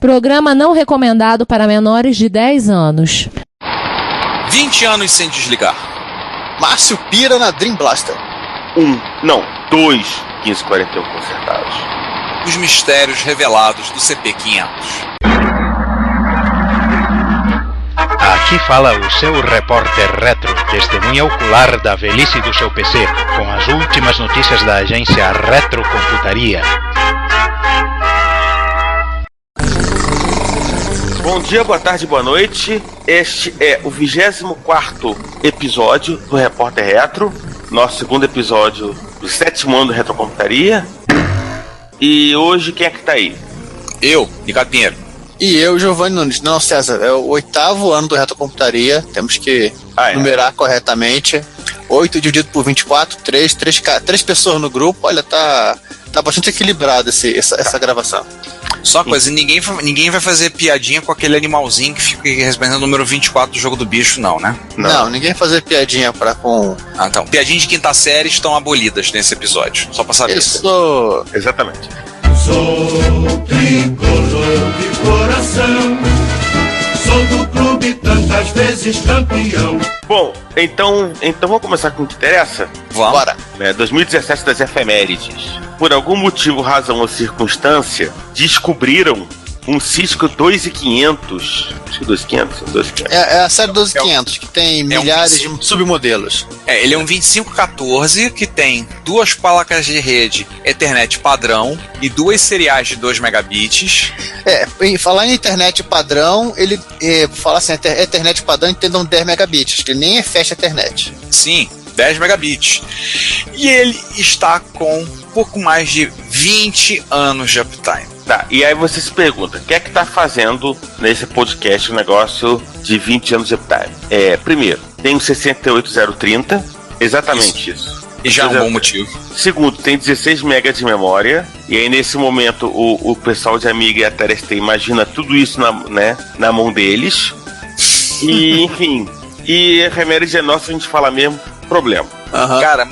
Programa não recomendado para menores de 10 anos. 20 anos sem desligar. Márcio pira na Dream Blaster. 2 1541 consertados. Os mistérios revelados do CP500. Aqui fala o seu repórter retro, testemunha ocular da velhice do seu PC, com as últimas notícias da agência Retrocomputaria. Bom dia, boa tarde, boa noite. Este é o 24º episódio do Repórter Retro, nosso segundo episódio do 7º ano do Retrocomputaria. E hoje quem é que tá aí? Eu, Ricardo Pinheiro. E eu, Giovanni Nunes. Não, César, é o 8º ano do Retrocomputaria. Temos que numerar corretamente. 8 dividido por 24, 3 pessoas no grupo. Olha, tá bastante equilibrada essa gravação. Só coisa, ninguém vai fazer piadinha com aquele animalzinho que fica representando o número 24 do jogo do bicho, não, né? Não, ninguém vai fazer piadinha com... Ah, então. Piadinhas de quinta série estão abolidas nesse episódio, só pra saber. Isso. Exatamente. Sou tricolor de coração, sou do clube tantas vezes campeão. Bom, então vamos começar com o que interessa? Vamos. Bora. 2017 das efemérides. Por algum motivo, razão ou circunstância, descobriram um Cisco 2500. Acho que 2500. É a série 12500, que tem milhares de submodelos. Ele é um 2514 que tem 2 placas de rede Ethernet padrão e 2 seriais de 2 megabits. Em falar em internet padrão, ele fala assim, Ethernet padrão entendam 10 megabits, que nem é fast Ethernet. Sim, 10 megabits. E ele está com pouco mais de 20 anos de uptime. Tá, e aí você se pergunta, o que é que tá fazendo nesse podcast um negócio de 20 anos de uptime? Primeiro, tem um 68030, exatamente isso. E já é um bom motivo. Segundo, tem 16 MB de memória. E aí nesse momento o pessoal de Amiga e Atari ST imagina tudo isso na mão deles. E enfim, e a efeméride é nossa, a gente fala mesmo, problema. Cara,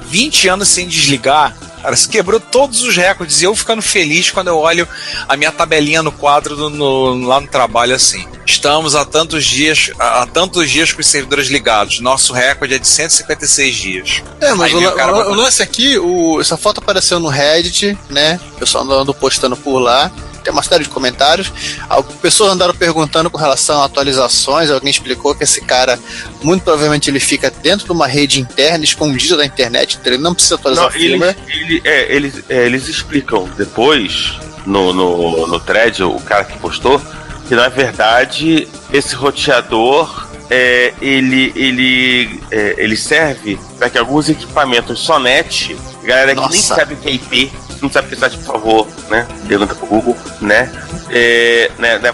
20 anos sem desligar, cara, você quebrou todos os recordes. E eu ficando feliz quando eu olho a minha tabelinha no quadro lá no trabalho assim. Estamos há tantos dias com os servidores ligados. Nosso recorde é de 156 dias. Mas o lance aqui, essa foto apareceu no Reddit, né? O pessoal andando postando por lá. Tem uma série de comentários. Pessoas andaram perguntando com relação a atualizações. Alguém explicou que esse cara, muito provavelmente, ele fica dentro de uma rede interna, escondido da internet, então ele não precisa atualizar o firmware. Eles explicam depois, no thread, o cara que postou, que na verdade esse roteador ele serve para que alguns equipamentos Sonet, galera que nem sabe o que é IP, não sabe pensar, por favor, né? Pergunta pro Google, né?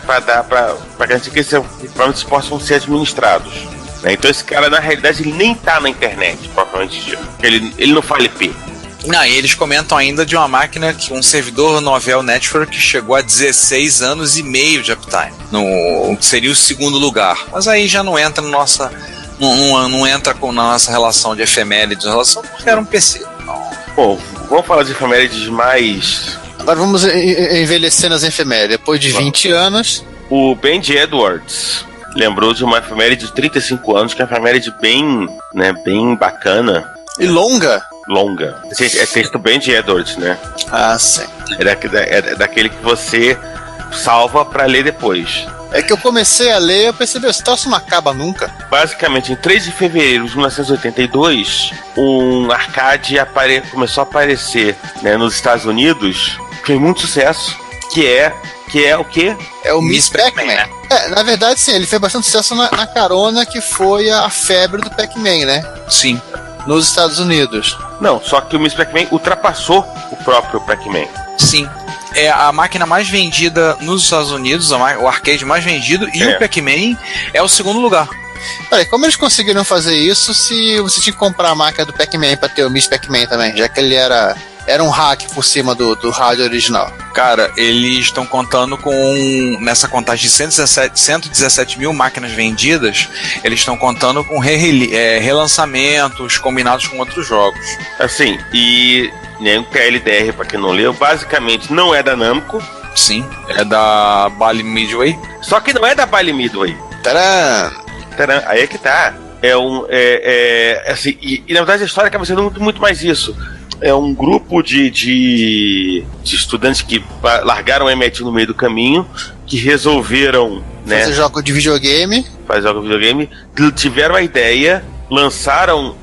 Pra garantir que esses equipamentos possam ser administrados. Né? Então esse cara, na realidade, ele nem tá na internet, propriamente dito. Ele não fala IP. Não, e eles comentam ainda de uma máquina, que um servidor Novell Network que chegou a 16 anos e meio de uptime, que seria o segundo lugar. Mas aí já não entra na nossa relação de efemérides, relação porque era um PC. Bom, vamos falar de efemérides mais... Agora vamos envelhecer nas efemérides. Depois de 20 anos... O Benji Edwards lembrou de uma efeméride de 35 anos, que é uma efeméride bem bacana. E longa? Longa. É texto Benji Edwards, né? Ah, sim. É daquele que você salva pra ler depois. É que eu comecei a ler e eu percebi, esse troço não acaba nunca. Basicamente, em 3 de fevereiro de 1982, um arcade começou a aparecer, né, nos Estados Unidos, fez muito sucesso, que é o quê? É o Miss Pac-Man. Na verdade, sim, ele fez bastante sucesso na carona que foi a febre do Pac-Man, né? Sim. Nos Estados Unidos. Não, só que o Miss Pac-Man ultrapassou o próprio Pac-Man. Sim. É a máquina mais vendida nos Estados Unidos, o arcade mais vendido, e o Pac-Man é o segundo lugar. Peraí, como eles conseguiram fazer isso se você tinha que comprar a máquina do Pac-Man pra ter o Miss Pac-Man também, já que ele era um hack por cima do rádio original? Cara, eles estão contando nessa contagem de 117 mil máquinas vendidas, eles estão contando com relançamentos combinados com outros jogos. Assim, e o TLDR, pra quem não leu, basicamente não é da Namco, Sim, é da Bally Midway. Só que não é da Bally Midway. Tcharam! Tcharam, aí é que tá. Assim, e na verdade a história acaba sendo muito mais isso. É um grupo de estudantes que largaram o MIT no meio do caminho, que resolveram, né, fazer jogo de videogame. Tiveram a ideia, lançaram,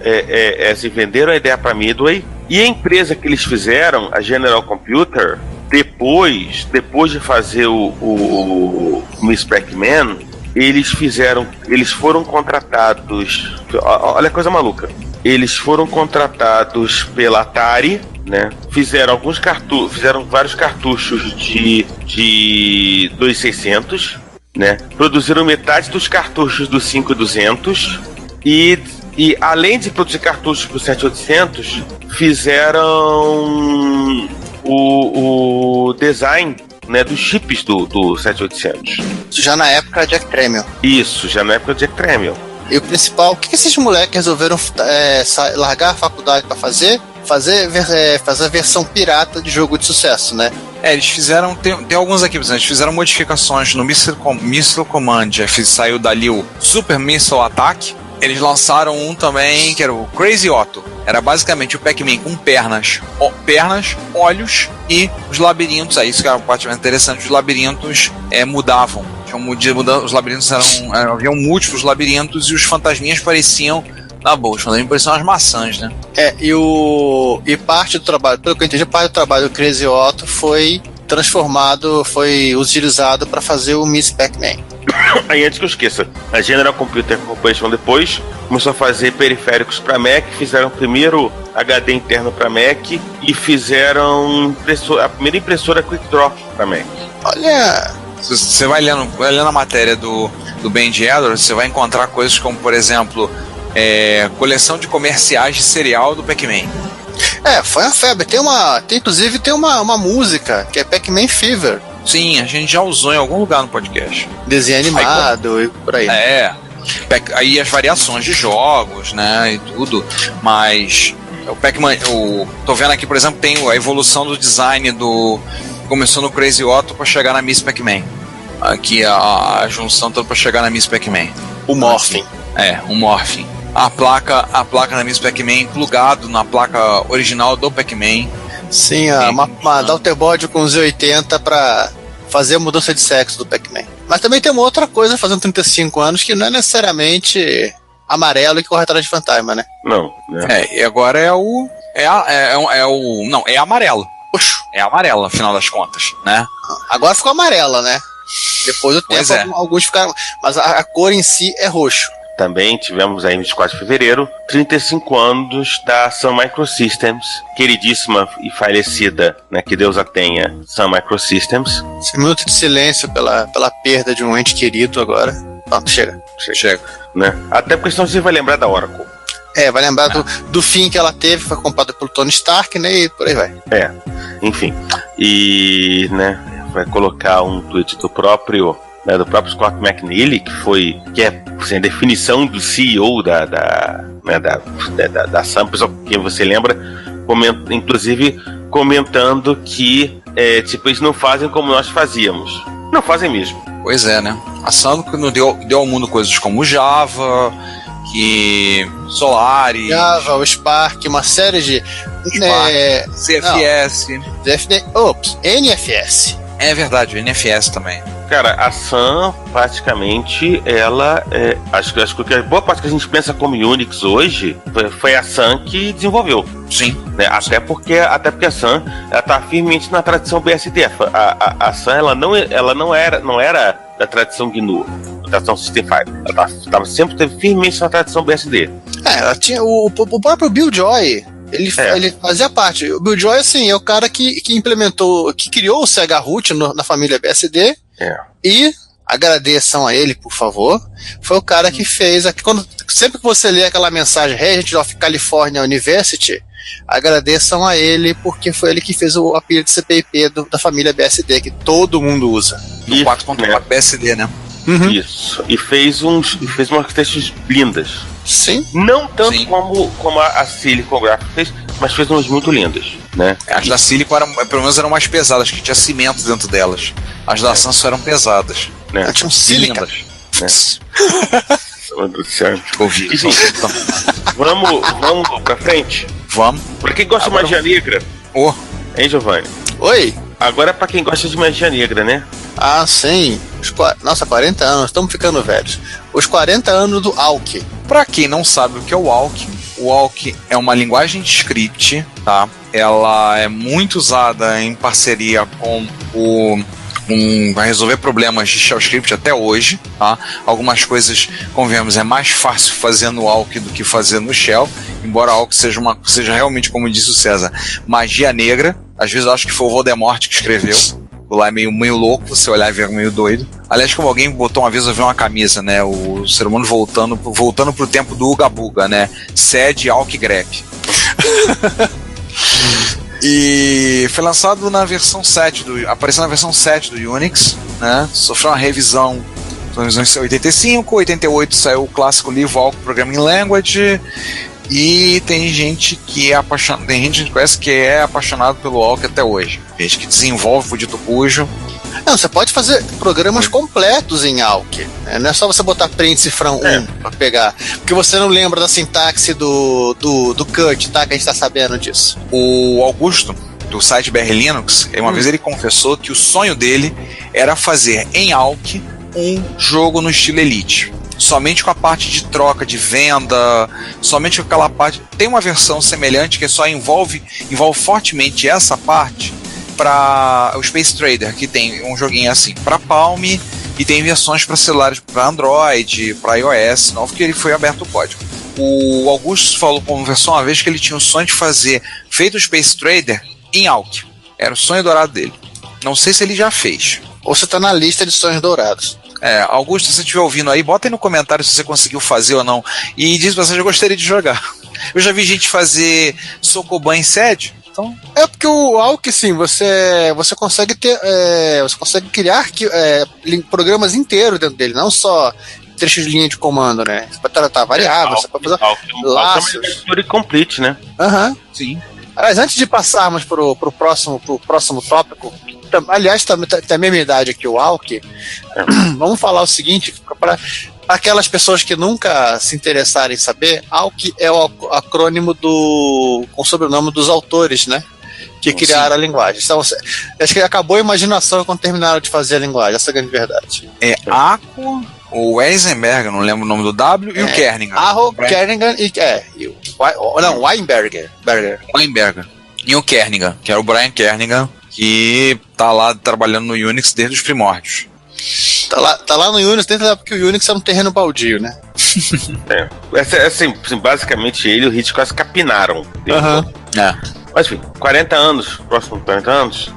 venderam a ideia para Midway, e a empresa que eles fizeram, a General Computer, depois de fazer o Miss Pac-Man, eles foram contratados. Olha a coisa maluca. Eles foram contratados pela Atari, né? Fizeram vários cartuchos de 2600, né? Produziram metade dos cartuchos do 5200 e além de produzir cartuchos pro 7800, fizeram o design, né, dos chips do 7800. Já na época Jack Tramiel. Isso, já na época Jack Tramiel. E o principal, o que esses moleques resolveram largar a faculdade pra fazer? Fazer a versão pirata de jogo de sucesso, né? Eles fizeram, tem alguns aqui, eles fizeram modificações no Missile Command, saiu dali o Super Missile Attack. Eles lançaram um também, que era o Crazy Otto. Era basicamente o Pac-Man com pernas, olhos e os labirintos. Isso que era uma parte mais interessante. Os labirintos mudavam. Os labirintos haviam múltiplos labirintos e os fantasminhas pareciam, na boa, os fantasminhas pareciam as maçãs, né? E parte do trabalho, pelo que eu entendi, parte do trabalho do Crazy Otto foi utilizado para fazer o Miss Pac-Man. Aí, antes que eu esqueça, a General Computer Corporation depois começou a fazer periféricos para Mac, fizeram o primeiro HD interno para Mac e fizeram a primeira impressora Quick Draw para Mac. Olha, você vai lendo a matéria do Ben Edwards, você vai encontrar coisas como, por exemplo, coleção de comerciais de cereal do Pac-Man. Foi uma febre. Inclusive tem uma música que é Pac-Man Fever. Sim, a gente já usou em algum lugar no podcast. Desenho animado e por aí. Aí as variações de jogos, né, e tudo, mas o Pac-Man, tô vendo aqui, por exemplo, tem a evolução do design começou no Crazy Otto para chegar na Miss Pac-Man. Aqui a junção toda para chegar na Miss Pac-Man. O Morphin. O Morphin. A placa na Miss Pac-Man plugado na placa original do Pac-Man. Sim, uma Daughterboard com Z80 pra fazer a mudança de sexo do Pac-Man. Mas também tem uma outra coisa fazendo 35 anos que não é necessariamente amarelo e que corre atrás de fantasma, né? Não. E agora é amarelo. Puxa, é amarelo, afinal das contas, né? Agora ficou amarela, né? Depois do tempo, alguns ficaram. Mas a cor em si é roxo. Também tivemos aí, 24 de fevereiro, 35 anos da Sun Microsystems, queridíssima e falecida, né, que Deus a tenha, Sun Microsystems. Esse minuto de silêncio pela perda de um ente querido agora. Pronto, chega. Né? Até porque senão você vai lembrar da Oracle. Vai lembrar do fim que ela teve, foi comprada pelo Tony Stark, né, e por aí vai. Enfim. E, né, vai colocar um tweet do próprio Scott McNeely, que é assim, a definição do CEO da Sun, quem você lembra, inclusive comentando que eles não fazem como nós fazíamos. Não fazem mesmo. Pois é, né? A Sun deu ao mundo coisas como Java, Solaris, Java, o Spark, uma série de CFS, NFS. É verdade, o NFS também. Cara, a Sun, praticamente, ela acho que a boa parte que a gente pensa como Unix hoje foi a Sun que desenvolveu. Sim. Né? Até porque a Sun, ela tá firmemente na tradição BSD. A Sun, ela não era da tradição GNU, da tradição System 5. Ela sempre firmemente na tradição BSD. Ela tinha o próprio Bill Joy. Ele fazia parte. O Bill Joy, assim, é o cara que implementou, que criou o Sega Root na família BSD. E agradeçam a ele, por favor. Foi o cara que fez. Sempre que você lê aquela mensagem Regent of California University, agradeçam a ele, porque foi ele que fez o apelido de CPIP da família BSD, que todo mundo usa. Do 4.4 BSD, né? Uhum. Isso. E fez umas arquiteturas lindas. Sim. Não tanto como a Silicon Graphics fez, mas fez umas muito lindas, né? As da Silicon pelo menos eram mais pesadas, que tinha cimento dentro delas. As da Samsung eram pesadas. Né? Tinha um sílica. Meu Deus do céu. Ouvi. Enfim, vamos pra frente? Vamos. Pra quem gosta de magia negra, hein, Giovanni? Oi? Agora pra quem gosta de magia negra, né? Ah, sim. Nossa, 40 anos, estamos ficando velhos. Os 40 anos do Alck. Pra quem não sabe o que é o Alck é uma linguagem de script, tá? Ela é muito usada em parceria com vai resolver problemas de shell script até hoje, tá? Algumas coisas, convenhamos, é mais fácil fazer no Alck do que fazer no shell, embora Alck seja realmente, como disse o César, magia negra. Às vezes eu acho que foi o Voldemort que escreveu. Lá é meio louco, você olhar e ver meio doido. Aliás, como alguém botou uma vez, eu vi uma camisa, né? O ser humano voltando pro tempo do Uga Buga, né? Sed Alck Grep. E foi lançado na versão 7 apareceu na versão 7 do Unix, né? Sofreu uma revisão em 85, 88 saiu o clássico livro Alck Programming Language. E tem gente que conhece que é apaixonado pelo Alck até hoje. Gente que desenvolve o dito cujo. Não, você pode fazer programas completos em Alck. Né? Não é só você botar print cifrão 1 para pegar. Porque você não lembra da sintaxe do cut, tá? Que a gente tá sabendo disso. O Augusto, do site BR Linux, uma vez ele confessou que o sonho dele era fazer em Alck um jogo no estilo Elite. Somente com a parte de troca, de venda, somente com aquela parte. Tem uma versão semelhante que só envolve fortemente essa parte para o Space Trader, que tem um joguinho assim para Palm e tem versões para celulares, para Android, para iOS, novo que ele foi aberto o código. O Augusto falou, conversou uma vez, que ele tinha o sonho de fazer feito o Space Trader em Alck. Era o sonho dourado dele. Não sei se ele já fez. Ou você tá na lista de sonhos dourados. Augusto, se você estiver ouvindo aí, bota aí no comentário se você conseguiu fazer ou não. E diz pra você, eu gostaria de jogar. Eu já vi gente fazer Sokoban em sede. Então... É porque o Alck, sim, você consegue ter. Você consegue criar programas inteiros dentro dele, não só trechos de linha de comando, né? Você pode tratar variáveis, você pode fazer laços. É complete, né? Aham. Sim. Aliás, antes de passarmos pro próximo tópico, aliás, tá a mesma idade aqui o Alck, vamos falar o seguinte, para aquelas pessoas que nunca se interessarem em saber, Alck é o acrônimo com o sobrenome dos autores, né? Que criaram a linguagem. Então, acho que acabou a imaginação quando terminaram de fazer a linguagem, essa é a grande verdade. Aco, o Eisenberg, não lembro o nome do W, e o Kernigan. Kernigan Weinberger. Weinberger. E o Kernigan, que era o Brian Kernigan, que tá lá trabalhando no Unix desde os primórdios. Tá lá no Unix, desde a época que o Unix era um terreno baldio, né? Assim, basicamente ele e o Hit quase capinaram. Mas enfim, 40 anos, próximos 40 anos.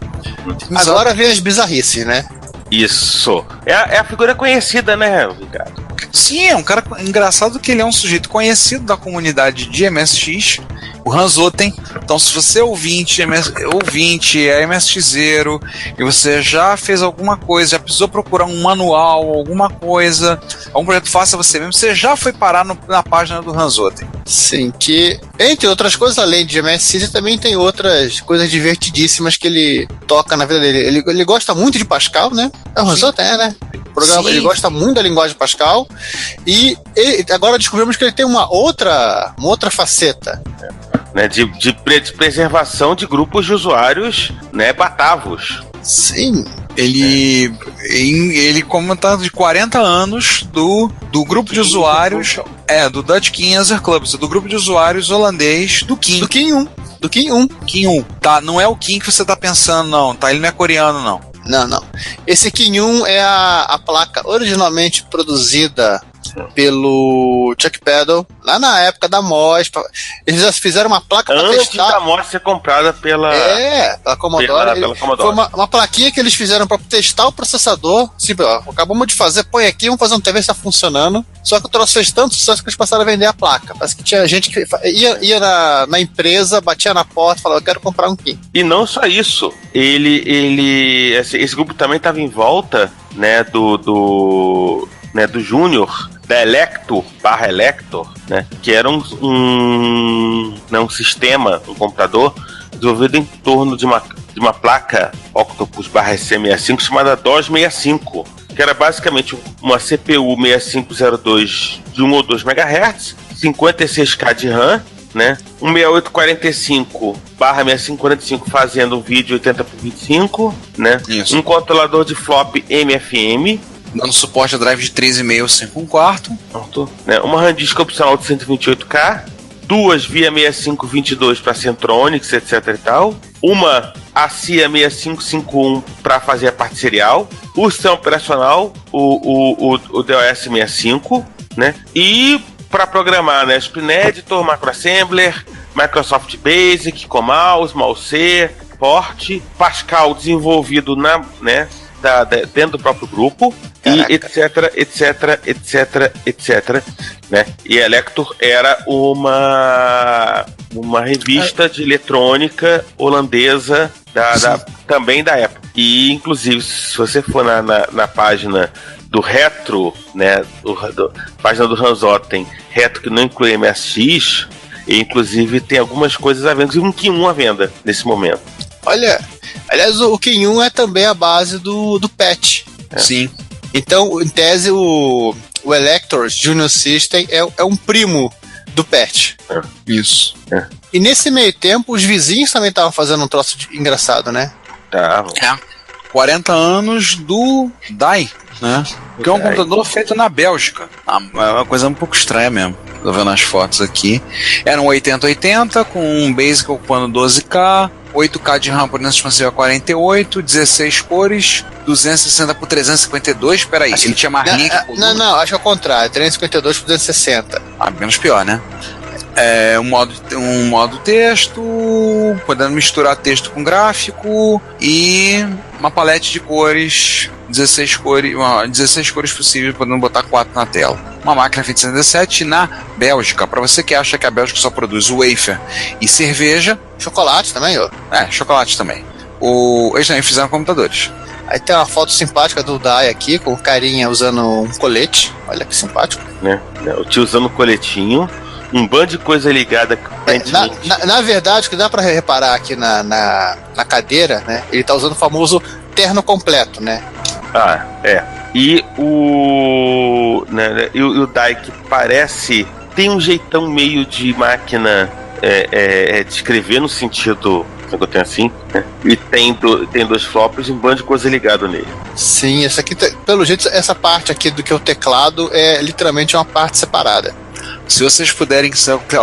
Agora vem as bizarrices, né? Isso. É a figura conhecida, né, Ricardo? Sim, é um cara engraçado, que ele é um sujeito conhecido da comunidade de MSX, o Hans Otten. Então, se você é ouvinte é MSXero e você já fez alguma coisa, já precisou procurar um manual, alguma coisa, algum projeto, faça você mesmo, você já foi parar na página do Hans Otten. Sim, que entre outras coisas, além de MSX, também tem outras coisas divertidíssimas que ele toca na vida dele. Ele gosta muito de Pascal, né? É o Hans Otten, né? Ele gosta muito da linguagem Pascal e agora descobrimos que ele tem uma outra faceta, né, de preservação de grupos de usuários, né, batavos. Sim. Ele comenta de 40 anos do grupo de usuários do Dutch King User Club, do grupo de usuários holandês do King. Do King 1. Tá, não é o King que você tá pensando, não, tá? Ele não é coreano, não. Não. Esse King 1 é a placa originalmente produzida pelo Chuck Peddle, lá na época da MOS. Eles já fizeram uma placa para testar. Antes da MOS ser comprada pela Commodore. Pela Commodore. Foi uma plaquinha que eles fizeram para testar o processador. Tipo, acabamos de fazer, põe aqui, vamos fazer um TV, está funcionando. Só que o troço fez tanto sucesso que eles passaram a vender a placa. Parece que tinha gente que ia na empresa, batia na porta e falava, eu quero comprar um King. E não só isso, esse grupo também estava em volta, né, do né, do Júnior, da Elector, né, que era um sistema, um computador desenvolvido em torno de uma placa Octopus /SC65 chamada DOS 65, que era basicamente uma CPU 6502 de 1 ou 2 MHz, 56K de RAM, né? Um 6845/6545 fazendo um vídeo 80x25, né? Isso. Um controlador de flop MFM, dando suporte a drive de 3,5 5/4, né? Uma RAM disk opcional de 128K, duas via 6522 para Centronics, etc e tal, uma ACIA 6551 para fazer a parte serial, o sistema operacional, o DOS 65, né? E para programar, né, Spline Editor, MacroAssembler, Microsoft Basic, Comouse, Malc, Port, Pascal desenvolvido dentro do próprio grupo, e etc, né? E Elector era uma revista de eletrônica holandesa também da época. E inclusive, se você for na página do Retro, né, página do Ranzotten, Retro que não inclui MSX, e inclusive tem algumas coisas à venda, inclusive um Qi1 à venda nesse momento. Olha, aliás, o Qi1 é também a base do PET. Sim. Então, em tese, o Elector Junior System é um primo do PET. Isso. E nesse meio tempo, os vizinhos também estavam fazendo um troço engraçado, né? Tá. 40 anos do DAI, né? Que é um computador feito na Bélgica. É uma coisa um pouco estranha mesmo. Tô vendo as fotos aqui. Era um 8080 com um Basic ocupando 12K, 8K de RAM por dentro expansiva 48, 16 cores, 260 por 352. Peraí, ele tinha mais linha que por Não, acho que é o contrário. 352 por 260. Menos pior, né? Um modo texto, podendo misturar texto com gráfico e uma palete de cores, 16 cores possíveis, podendo botar 4 na tela. Uma máquina feita em 77 na Bélgica. Para você que acha que a Bélgica só produz wafer e cerveja, chocolate também, ó. Chocolate também. Eles também fizeram computadores. Aí tem uma foto simpática do Dai aqui, com o carinha usando um colete. Olha que simpático. Né? O tio usando um coletinho. Um bando de coisa ligada. Na verdade, o que dá pra reparar aqui na cadeira, né? Ele tá usando o famoso terno completo, né? E o Dai, que parece, tem um jeitão meio de máquina de escrever no sentido que eu tenho assim, né? E tem dois flops e um bando de coisa ligado nele. Sim, essa aqui, pelo jeito, essa parte aqui do que é o teclado é literalmente uma parte separada. Se vocês puderem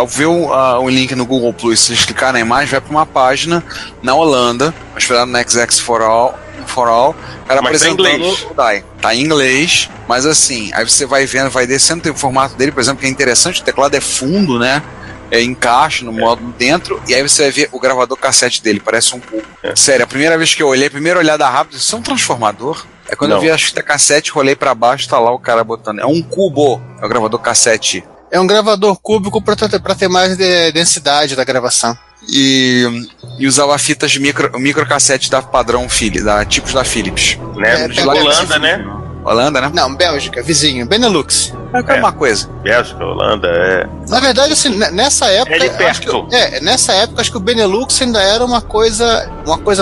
ver o link no Google Plus, se vocês clicar na imagem, vai para uma página na Holanda, hospedado no XX for All, cara, apresentando o DAI. Tá em inglês, mas assim, aí você vai vendo, vai descendo o formato dele, por exemplo, que é interessante, o teclado é fundo, né? Encaixa no modo dentro, e aí você vai ver o gravador cassete dele, parece um cubo. Sério, a primeira vez que eu olhei, primeira olhada rápida, isso é um transformador? É quando eu vi a fita cassete, rolei pra baixo, tá lá o cara botando. É um cubo, é o gravador cassete. É um gravador cúbico para ter mais densidade da gravação. E usava fitas de microcassete da padrão da tipos da Philips. Né? Holanda, né? Holanda, né? Não, Bélgica, vizinho, Benelux. É uma coisa. Bélgica, Holanda, Na verdade, assim, nessa época. Nessa época, acho que o Benelux ainda era uma coisa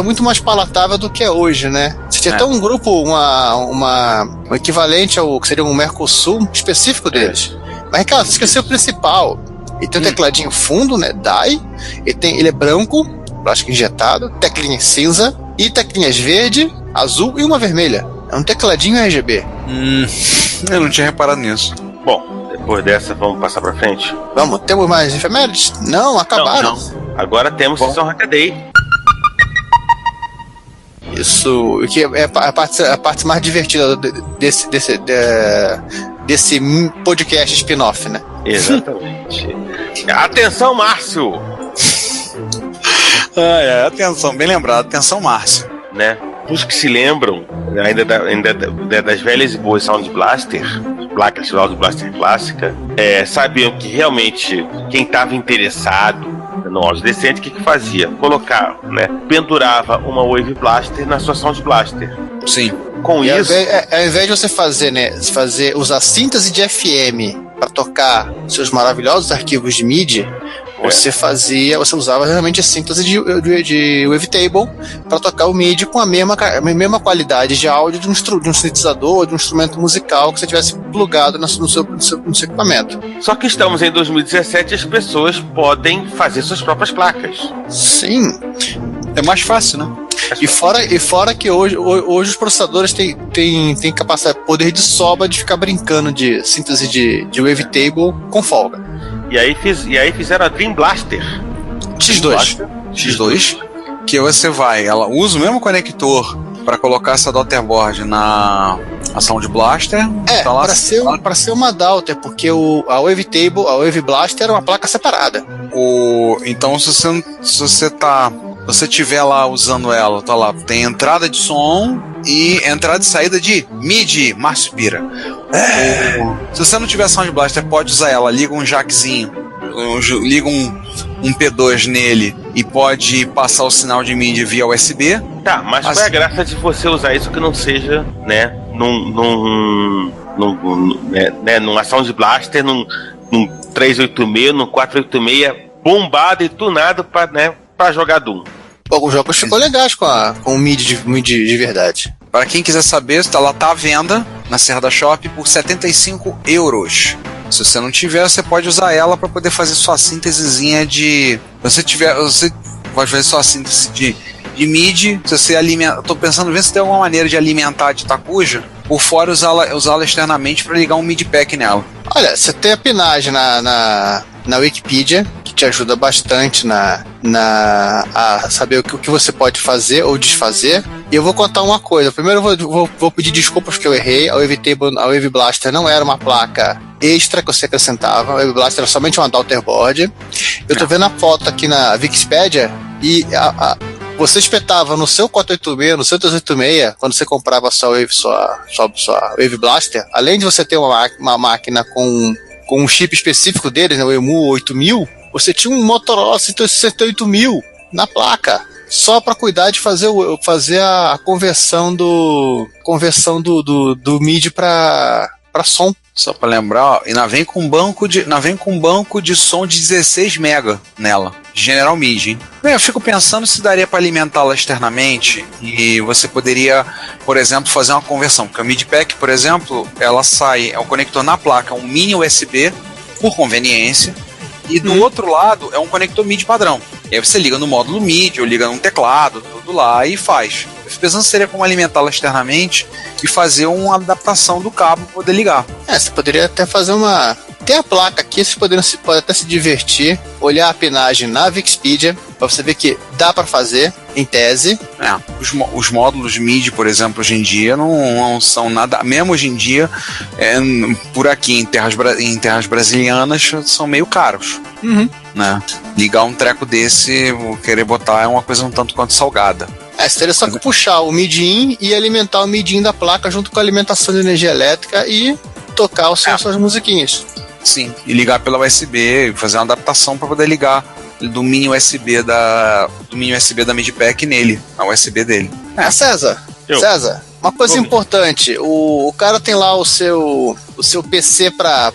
muito mais palatável do que é hoje, né? Você tinha até um grupo, um equivalente ao que seria um Mercosul específico deles. Mas, Ricardo, você esqueceu o principal. Ele tem um tecladinho fundo, né? DAI. Ele é branco, plástico injetado, teclinha cinza e teclinhas verde, azul e uma vermelha. É um tecladinho RGB. Eu não tinha reparado nisso. Bom, depois dessa, vamos passar pra frente? Vamos, temos mais efemérides? Não, acabaram. Não. Agora temos sessão Hackaday. Isso, que é a parte mais divertida desse podcast spin-off, né? Exatamente. Atenção, Márcio! Atenção, bem lembrado, atenção, Márcio. Né? Os que se lembram ainda das velhas e boas Sound Blaster, placas de Sound Blaster clássica, sabiam que realmente quem estava interessado no áudio decente, o que fazia? Colocava, né? Pendurava uma Wave Blaster na sua Sound Blaster. Sim. com isso... Ao invés de você usar síntese de FM para tocar seus maravilhosos arquivos de MIDI, você usava realmente a síntese de Wavetable para tocar o MIDI com a mesma qualidade de áudio de um sintetizador ou de um instrumento musical que você tivesse plugado no seu equipamento. Só que estamos em 2017 e as pessoas podem fazer suas próprias placas. Sim. É mais fácil, né? E fora que hoje os processadores têm capacidade, poder de sobra de ficar brincando de síntese de Wavetable com folga. E aí fizeram a Dream Blaster. X2, que você ela usa o mesmo conector para colocar essa daughterboard na Sound Blaster. Tá lá, para ser uma Daughter, porque a Wavetable, a Wave Blaster era uma placa separada. Então se você tiver lá usando ela, tá lá, tem entrada de som e entrada e saída de MIDI, Márcio Pira. Se você não tiver Sound Blaster, pode usar ela, liga um jackzinho, liga um P2 nele e pode passar o sinal de MIDI via USB. Tá, mas qual é a graça de você usar isso que não seja, né, numa Sound Blaster, num 386, num 486, bombado e tunado pra jogar Doom? Alguns jogos ficou legais com o MIDI de verdade. Para quem quiser saber, ela tá à venda na Serra da Shop por €75. Se você não tiver, você pode usar ela para poder fazer sua síntesezinha de... Você pode fazer sua síntese de MIDI. Se você alimenta... Tô pensando ver se tem alguma maneira de alimentar de Takuja. Por fora, usá-la externamente para ligar um MIDI pack nela. Olha, você tem a pinagem na Wikipedia, que te ajuda bastante a saber o que você pode fazer ou desfazer. E eu vou contar uma coisa. Primeiro eu vou pedir desculpas porque eu errei. A Wave Blaster não era uma placa extra que você acrescentava. A Wave Blaster era somente uma daughterboard. Eu tô vendo a foto aqui na Wikipedia e você espetava no seu 486, no seu 386, quando você comprava a sua Wave Blaster, além de você ter uma máquina com um chip específico deles, né, o EMU 8000, você tinha um Motorola 68000 na placa, só para cuidar de fazer a conversão do MIDI para som. Só para lembrar, ó, e ainda vem com um banco de som de 16 MB nela, General MIDI. Bem, eu fico pensando se daria para alimentá-la externamente e você poderia, por exemplo, fazer uma conversão, porque a MIDI pack, por exemplo, ela sai, é um conector na placa, um mini USB por conveniência, e do outro lado é um conector MIDI padrão. E aí você liga no módulo MIDI ou liga num teclado, tudo lá e faz. Eu fico pensando se seria como alimentá-la externamente e fazer uma adaptação do cabo para poder ligar. Você poderia até fazer uma... Tem a placa aqui, você pode até se divertir, olhar a pinagem na Wikipedia, para você ver que dá para fazer, em tese. Os módulos MIDI, por exemplo, hoje em dia não são nada, mesmo hoje em dia, por aqui em terras brasilianas, são meio caros. Né? Ligar um treco desse, querer botar, é uma coisa um tanto quanto salgada. Seria só puxar o MIDI-in e alimentar o MIDI-in da placa junto com a alimentação de energia elétrica e tocar as suas musiquinhas. Sim, e ligar pela USB, fazer uma adaptação para poder ligar do mini USB da MIDI pack nele, a USB dele. César, uma coisa importante, o cara tem lá o seu PC para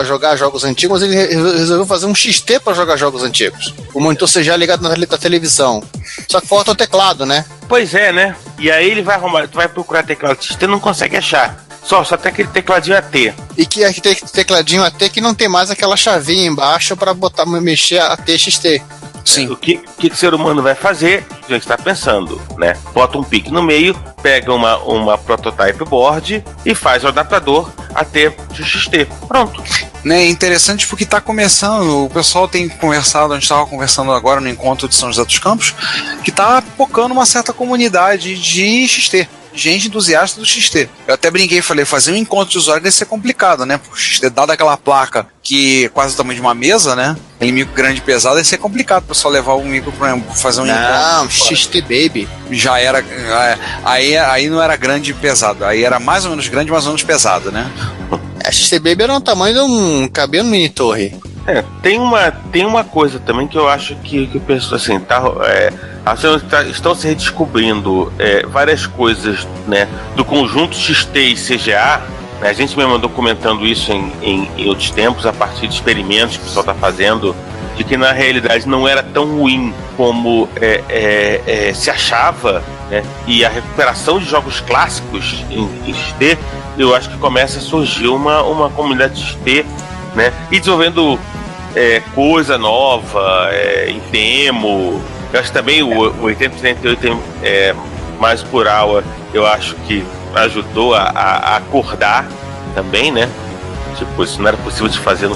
jogar jogos antigos, mas ele resolveu fazer um XT para jogar jogos antigos. O monitor seja ligado na televisão. Só que falta o teclado, né? Pois é, né? E aí ele vai arrumar, tu vai procurar teclado XT e não consegue achar. Só tem aquele tecladinho AT. E que aquele tecladinho AT que não tem mais aquela chavinha embaixo para mexer a TXT. Sim. O que o ser humano vai fazer? A gente está pensando, né? Bota um pique no meio, pega uma prototype board e faz o adaptador AT XT. Pronto. É interessante porque está começando, o pessoal tem conversado, a gente estava conversando agora no encontro de São José dos Campos, que está focando uma certa comunidade de XT. Gente entusiasta do XT. Eu até brinquei e falei, fazer um encontro de usuário deve ser complicado, né? Porque o XT, dado aquela placa que é quase o tamanho de uma mesa, né? Aquele micro grande e pesado, deve ser complicado o pessoal levar o micro para fazer um encontro. Não, XT Baby. Já era. Aí não era grande e pesado. Aí era mais ou menos grande, mais ou menos pesado, né? A XT Baby era o tamanho de um cabelo mini torre. Tem uma coisa também que eu acho que o pessoal assim, Estão se redescobrindo várias coisas, né, do conjunto XT e CGA. Né, a gente mesmo andou comentando isso em outros tempos, a partir de experimentos que o pessoal está fazendo, de que na realidade não era tão ruim como se achava, né, e a recuperação de jogos clássicos em XT, eu acho que começa a surgir uma comunidade XT, né, e desenvolvendo coisa nova, em demo. Eu acho que também o 8038 mais por hour, eu acho que ajudou a acordar também, né? Tipo, isso não era possível de fazer no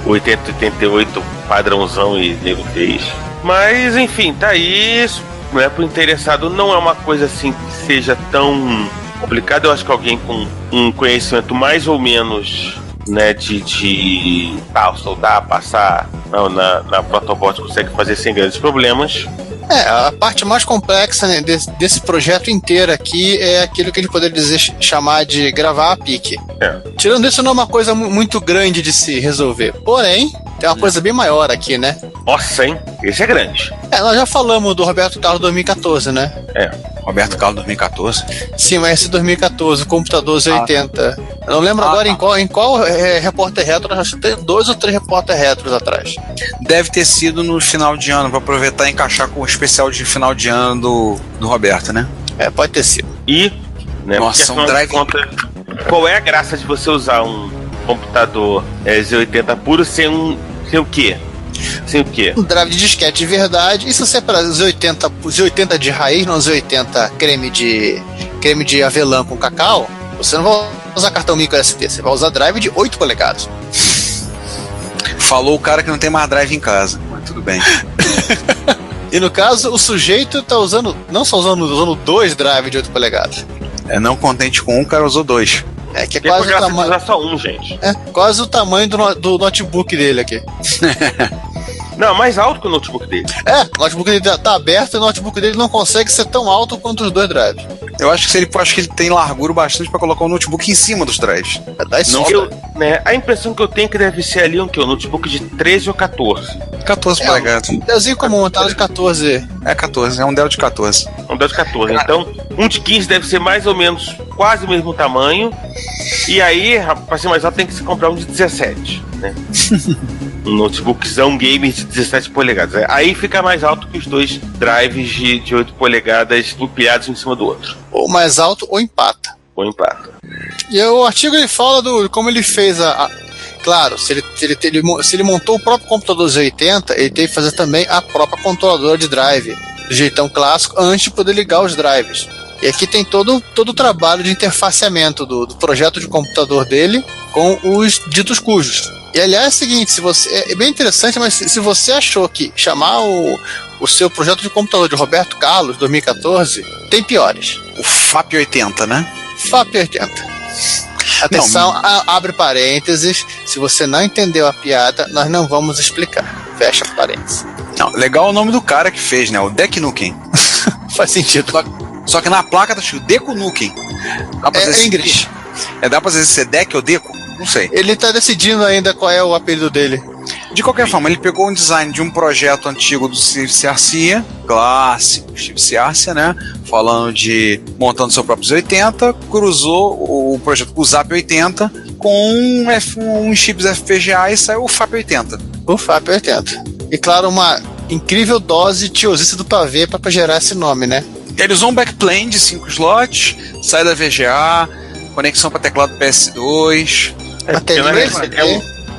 8088 padrãozão e nego fez. Mas, enfim, tá aí, né? Pro interessado, não é uma coisa assim que seja tão complicada. Eu acho que alguém com um conhecimento mais ou menos, né, de soldar, passar na Protobot consegue fazer sem grandes problemas. A parte mais complexa, né, desse projeto inteiro aqui é aquilo que a gente poderia chamar de gravar a pique. Tirando isso, não é uma coisa muito grande de se resolver. Porém, tem uma coisa bem maior aqui, né? Nossa, hein? Esse é grande. Nós já falamos do Roberto Carlos 2014, né? Roberto Carlos 2014? Sim, mas esse 2014, o computador Z80. Eu não lembro agora em qual repórter retro, acho que tem 2 ou 3 repórter retros atrás. Deve ter sido no final de ano, para aproveitar e encaixar com o especial de final de ano do Roberto, né? Pode ter sido. E, né, nossa, um drive. Qual é a graça de você usar um computador Z80 puro sem o quê? Sem o quê? Um drive de disquete de verdade. E se você para Z80 de raiz, não Z80 creme de avelã com cacau, você não vai usar cartão micro SD, você vai usar drive de 8 polegadas. Falou o cara que não tem mais drive em casa. Mas tudo bem. E no caso, o sujeito tá usando 2 drives de 8 polegadas. Não contente com um, o cara usou 2. Que é quase o tamanho. Usar só um, gente. Quase o tamanho do notebook dele aqui. Não, mais alto que o notebook dele. O notebook dele tá aberto e o notebook dele não consegue ser tão alto quanto os 2 drives. Eu acho que ele tem largura bastante para colocar o notebook em cima dos drives. A impressão que eu tenho é que deve ser ali um notebook de 13 ou 14. 14 polegadas. Um Dellzinho comum, um tela de 14. 14, é um Dell de 14. Um Dell de 14. Então, um de 15 deve ser mais ou menos quase o mesmo tamanho. E aí, para ser mais alto, tem que se comprar um de 17, né? Um notebookzão gamer de 17 polegadas. Aí fica mais alto que os 2 drives de 8 polegadas empilhados um em cima do outro. Ou mais alto ou empata. E o artigo ele fala do como ele fez Claro, se ele montou o próprio computador Z80, ele teve que fazer também a própria controladora de drive, do jeitão clássico, antes de poder ligar os drives. E aqui tem todo o trabalho de interfaceamento do projeto de computador dele com os ditos cujos. E aliás é o seguinte, é bem interessante, mas se você achou que chamar o seu projeto de computador de Roberto Carlos 2014, tem piores. O FAP80, né? FAP80. Atenção, abre parênteses. Se você não entendeu a piada, nós não vamos explicar. Fecha parênteses. Não, legal o nome do cara que fez, né? O Deck Nukem. Faz sentido. Só que na placa tá escrito Deco Nukem. É inglês. Dá pra dizer se é Deck ou Deco? Não sei. Ele tá decidindo ainda qual é o apelido dele. De qualquer forma, ele pegou um design de um projeto antigo do Steve Garcia, clássico Steve Garcia, né? Falando de montando seu próprio Z80, cruzou o projeto com o Zap 80 com um chips FPGA e saiu o FAP 80. O FAP 80. E claro, uma incrível dose de tiosice do pavê para gerar esse nome, né? Ele usou um backplane de 5 slots, saída VGA, conexão para teclado PS2.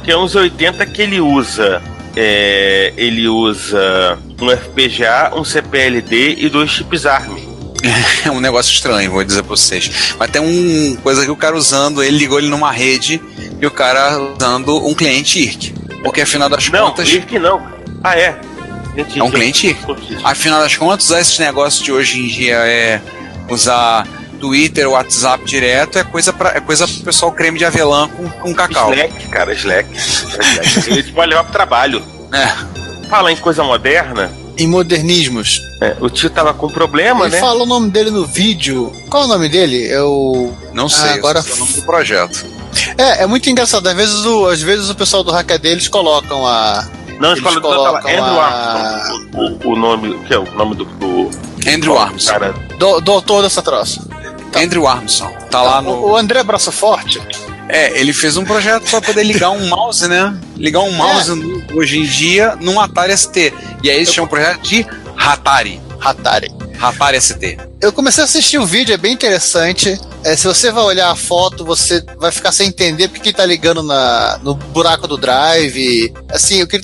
Que é uns 80 que ele usa. Ele usa um FPGA, um CPLD e 2 chips ARM. É um negócio estranho, vou dizer pra vocês. Mas tem uma coisa que o cara usando, ele ligou ele numa rede e o cara usando um cliente IRC. Porque afinal das contas. Não, IRC não. É um cliente IRC. Afinal das contas, usar esses negócios de hoje em dia usar Twitter, WhatsApp direto é coisa pro pessoal creme de avelã com cacau. Slack. Ele pode levar pro trabalho. Fala em coisa moderna. Em modernismos. O tio tava com problema, ele fala o nome dele no vídeo. Qual é o nome dele? Não sei, agora é o nome do projeto. É muito engraçado. Às vezes o pessoal do Hackaday eles colocam Não, Escola do Doutor, colocam Andrew Armstrong. O nome, o que é o nome do Andrew Armstrong. cara? Doutor dessa troça. Andrew Armstrong. Tá lá no. O André Braço Forte. Ele fez um projeto para poder ligar um mouse, né? Ligar um mouse hoje em dia num Atari ST. E aí eles chamam o projeto de Hatari. Hatari ST. Eu comecei a assistir o vídeo, é bem interessante. Se você vai olhar a foto, você vai ficar sem entender porque ele tá ligando no buraco do drive. Assim, o que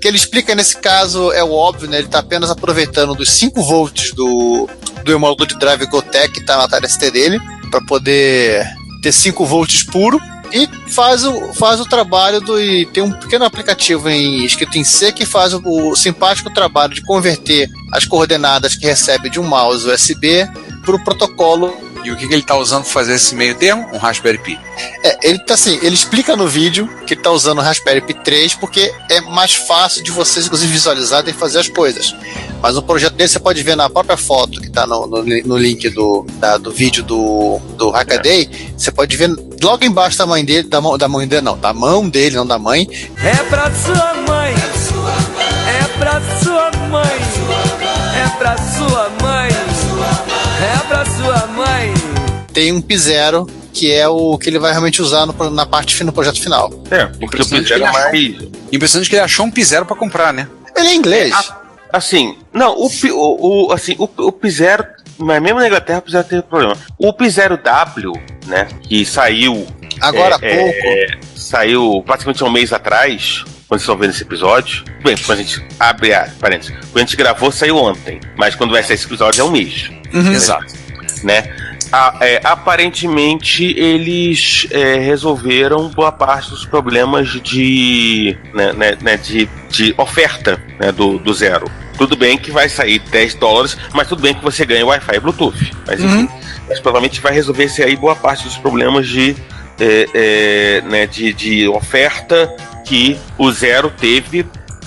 ele explica nesse caso é o óbvio, né? Ele tá apenas aproveitando dos 5 volts do emulador de drive Gotek que tá no Atari ST dele, para poder ter 5 volts puro. E faz o trabalho e tem um pequeno aplicativo escrito em C que faz o simpático trabalho de converter as coordenadas que recebe de um mouse USB para o protocolo. E o que ele está usando para fazer esse meio termo? Um Raspberry Pi. Ele explica no vídeo que ele está usando o Raspberry Pi 3 porque é mais fácil de vocês, inclusive, visualizarem e fazer as coisas. Mas o projeto dele você pode ver na própria foto que está no link do vídeo do Hackaday. Você pode ver logo embaixo da mão dele, não da mãe. É pra sua mãe, é pra sua mãe, é pra sua mãe, é pra sua mãe. Tem um P0 que é o que ele vai realmente usar na parte no projeto final. Porque o P0 é mais... Impressionante que ele achou um P0 para comprar, né? Ele é inglês. Assim, não, o P0, mas mesmo na Inglaterra o P0 teve problema. O P0W, né, que saiu agora há pouco, saiu praticamente um mês atrás, quando vocês estão vendo esse episódio. Bem, quando a gente abre parênteses, quando a gente gravou saiu ontem, mas quando vai sair esse episódio é um mês. Exato. Né? Aparentemente eles resolveram boa parte dos problemas de oferta, né, do Zero. Tudo bem que vai sair $10, mas tudo bem que você ganha Wi-Fi e Bluetooth. Mas enfim, mas provavelmente vai resolver esse aí boa parte dos problemas de oferta que o Zero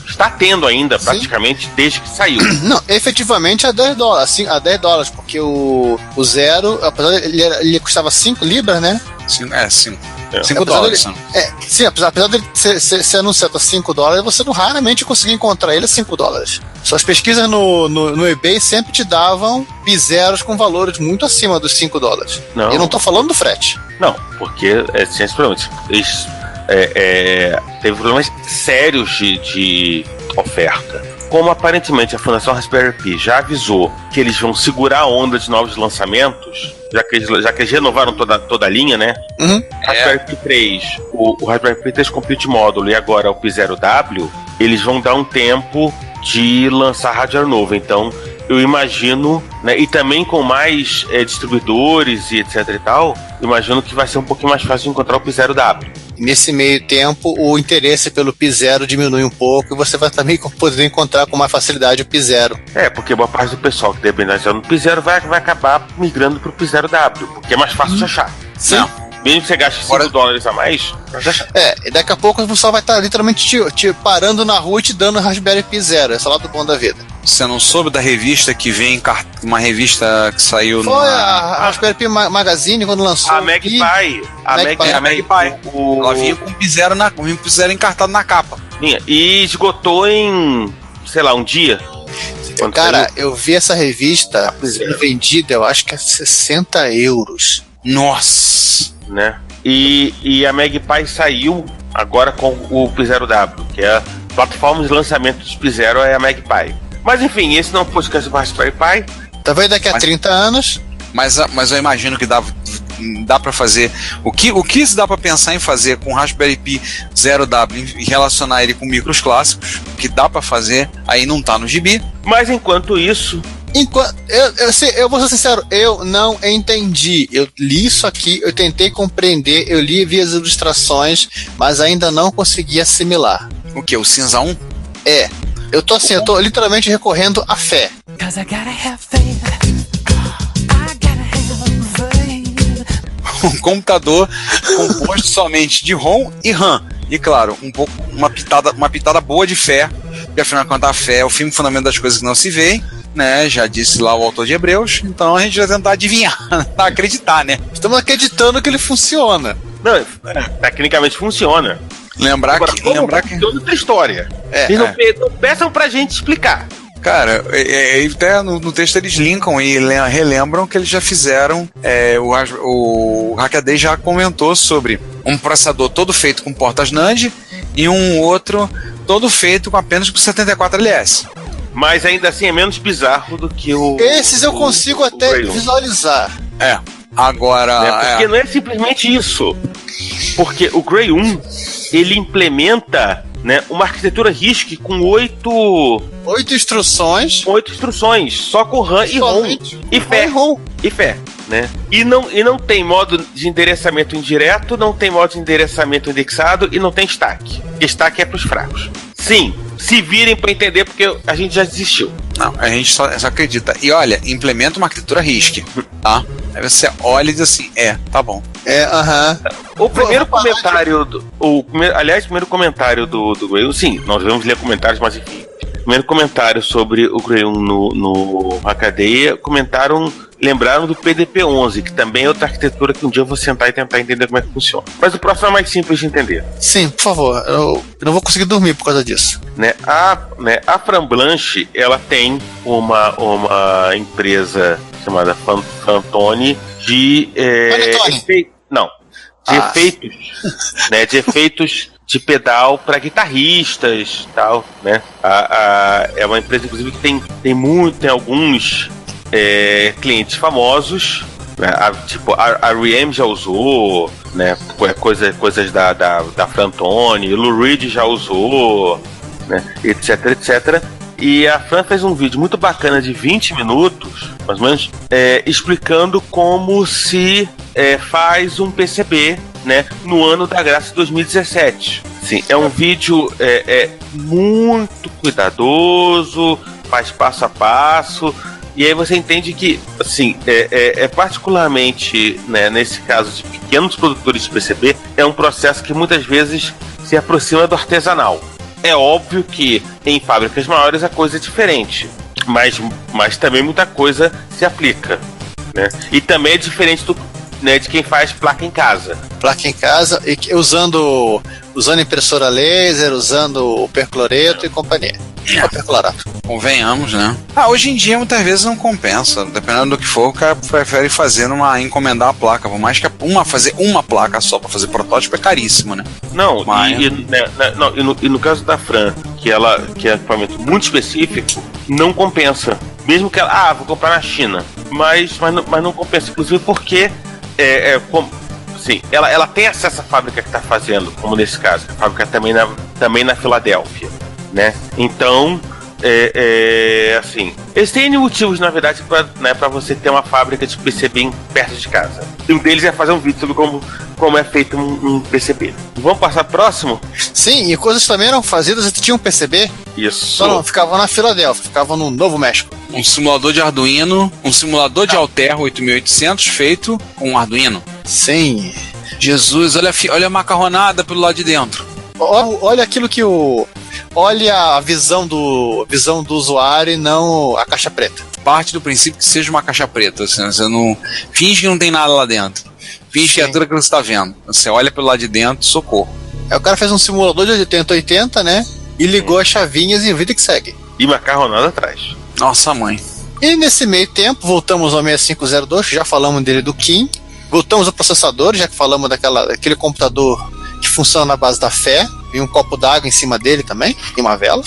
está tendo ainda, praticamente, desde que saiu. Não, efetivamente a $10, a $10, porque o Zero, apesar de ele custava 5 libras, né? 5 apesar dólares. Sim, apesar dele ser anunciado a $5, você não raramente conseguia encontrar ele a $5. Suas pesquisas no eBay sempre te davam P0s com valores muito acima dos $5. Não. Eu não tô falando do frete. Não, porque tinha esse problema. Eles teve problemas sérios de oferta. Como aparentemente a Fundação Raspberry Pi já avisou que eles vão segurar a onda de novos lançamentos, já que eles renovaram toda a linha, né? Raspberry Pi 3, o Raspberry Pi 3 Compute Módulo e agora o P0W, eles vão dar um tempo de lançar hardware novo. Então eu imagino, né, e também com mais distribuidores e etc e tal, imagino que vai ser um pouquinho mais fácil de encontrar o P0W. Nesse meio tempo, o interesse pelo P0 diminui um pouco e você vai também poder encontrar com mais facilidade o P0. Porque boa parte do pessoal que depende do P0 vai acabar migrando pro P0W, porque é mais fácil de achar. Sim. Não. Mesmo que você gaste $5 a mais, e daqui a pouco o pessoal vai estar literalmente te parando na rua e te dando Raspberry Pi 0. Esse é o lado bom da vida. Você não soube da revista que vem, uma revista que saiu Foi a Raspberry Pi Magazine quando lançou. A Magpie. A Magpie. Ela vinha com um P0 encartado na capa. E esgotou em, sei lá, um dia. Cara, eu vi essa revista sendo vendida, eu acho que é €60. Nossa! Né? E a Magpie saiu agora com o P0W, que é a plataforma de lançamento dos P0 é a Magpie. Mas enfim, esse não é um podcast do Raspberry Pi. Talvez daqui a 30 anos. Mas eu imagino que dá para fazer. O que dá para pensar em fazer com o Raspberry Pi 0W e relacionar ele com micros clássicos, que dá para fazer, aí não tá no gibi. Mas enquanto isso. Eu vou ser sincero, eu não entendi. Eu li isso aqui, eu tentei compreender, eu li via as ilustrações, mas ainda não consegui assimilar. O que? O cinza 1? Eu tô literalmente recorrendo à fé. Um computador composto somente de ROM e RAM. E claro, uma pitada boa de fé, porque afinal de contas a fé é o firme fundamento das coisas que não se veem, né? Já disse lá o autor de Hebreus, então a gente vai tentar adivinhar, acreditar, né? Estamos acreditando que ele funciona. Não, tecnicamente funciona. Lembrar Agora, que. como funciona outra história. Eles não peçam pra gente explicar. Cara, até no texto eles linkam e relembram que eles já fizeram. O Hackaday já comentou sobre um processador todo feito com portas NAND e um outro todo feito com apenas com 74LS. Mas ainda assim é menos bizarro do que o. Esses eu consigo até visualizar. Agora. Porque não é simplesmente isso. Porque o Cray 1 ele implementa, né, uma arquitetura RISC com 8 instruções. 8 instruções, só com RAM e ROM. E fé. Né? E não tem modo de endereçamento indireto, não tem modo de endereçamento indexado e não tem stack. Stack é pros fracos. Sim, se virem pra entender porque a gente já desistiu. Não, a gente só acredita. E olha, implementa uma arquitetura RISC, tá? Aí você olha e diz assim, tá bom. O primeiro comentário o primeiro comentário do Grey, sim, nós vamos ler comentários, mas enfim. O primeiro comentário sobre o Grey 1 no Hackaday, lembraram do PDP-11, que também é outra arquitetura que um dia eu vou sentar e tentar entender como é que funciona. Mas o próximo é mais simples de entender. Sim, por favor. Eu não vou conseguir dormir por causa disso. A Fran Blanche, ela tem uma empresa chamada Fantone de efeitos, né, de efeitos de pedal para guitarristas, tal, né? É uma empresa inclusive que tem alguns clientes famosos, né? Tipo a R.E.M. já usou, né? Coisas da Fantone, Lou Reed já usou, né? etc. E a Fran fez um vídeo muito bacana de 20 minutos, mais ou menos, explicando como se faz um PCB, né, no ano da graça de 2017. Sim, é um vídeo muito cuidadoso, faz passo a passo, e aí você entende que, assim, particularmente, né, nesse caso de pequenos produtores de PCB, é um processo que muitas vezes se aproxima do artesanal. É óbvio que em fábricas maiores a coisa é diferente, mas também muita coisa se aplica, né? E também é diferente de quem faz placa em casa. Placa em casa, e usando impressora laser, usando o percloreto e companhia. Convenhamos, né? Hoje em dia muitas vezes não compensa. Dependendo do que for, o cara prefere encomendar a placa. Por mais que fazer uma placa só para fazer protótipo é caríssimo, né? Não, e no caso da Fran, que é um equipamento muito específico, não compensa. Mesmo que ela, vou comprar na China. Mas não compensa, inclusive porque assim, ela tem acesso à fábrica que está fazendo, como nesse caso, a fábrica também na Filadélfia, né? Então, assim, eles têm motivos, na verdade, para você ter uma fábrica de PCB perto de casa. E um deles é fazer um vídeo sobre como é feito um PCB. Vamos passar próximo? Sim, e coisas também eram fazidas e tinham um PCB? Isso. Não, ficavam na Filadélfia, ficavam no Novo México. Um simulador de Arduino, um simulador de Altair 8800 feito com Arduino. Sim. Jesus, olha a macarronada pelo lado de dentro. Olha aquilo que olha a visão do usuário e não a caixa preta. Parte do princípio que seja uma caixa preta, assim, você não finge que não tem nada lá dentro. Finge que é tudo aquilo que você está vendo. Você olha pelo lado de dentro, socorro. O cara fez um simulador de 8080, né? E ligou as chavinhas e vida que segue. E macarronada atrás. Nossa mãe. E nesse meio tempo, voltamos ao 6502, já falamos dele do Kim. Voltamos ao processador, já que falamos daquele computador que funciona na base da fé. E um copo d'água em cima dele também, e uma vela.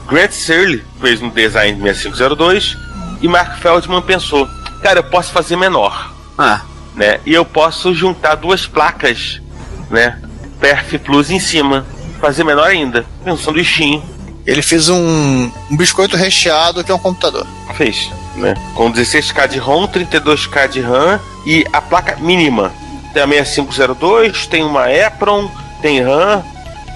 Grant Searle fez um design de 6502 e Mark Feldman pensou, cara, eu posso fazer menor. Né? E eu posso juntar duas placas, né, Perf Plus em cima, fazer menor ainda. Um sanduichinho. Ele fez um biscoito recheado que é um computador. Fez, né? Com 16K de ROM, 32K de RAM e a placa mínima. Tem a 6502, tem uma EPROM, tem RAM,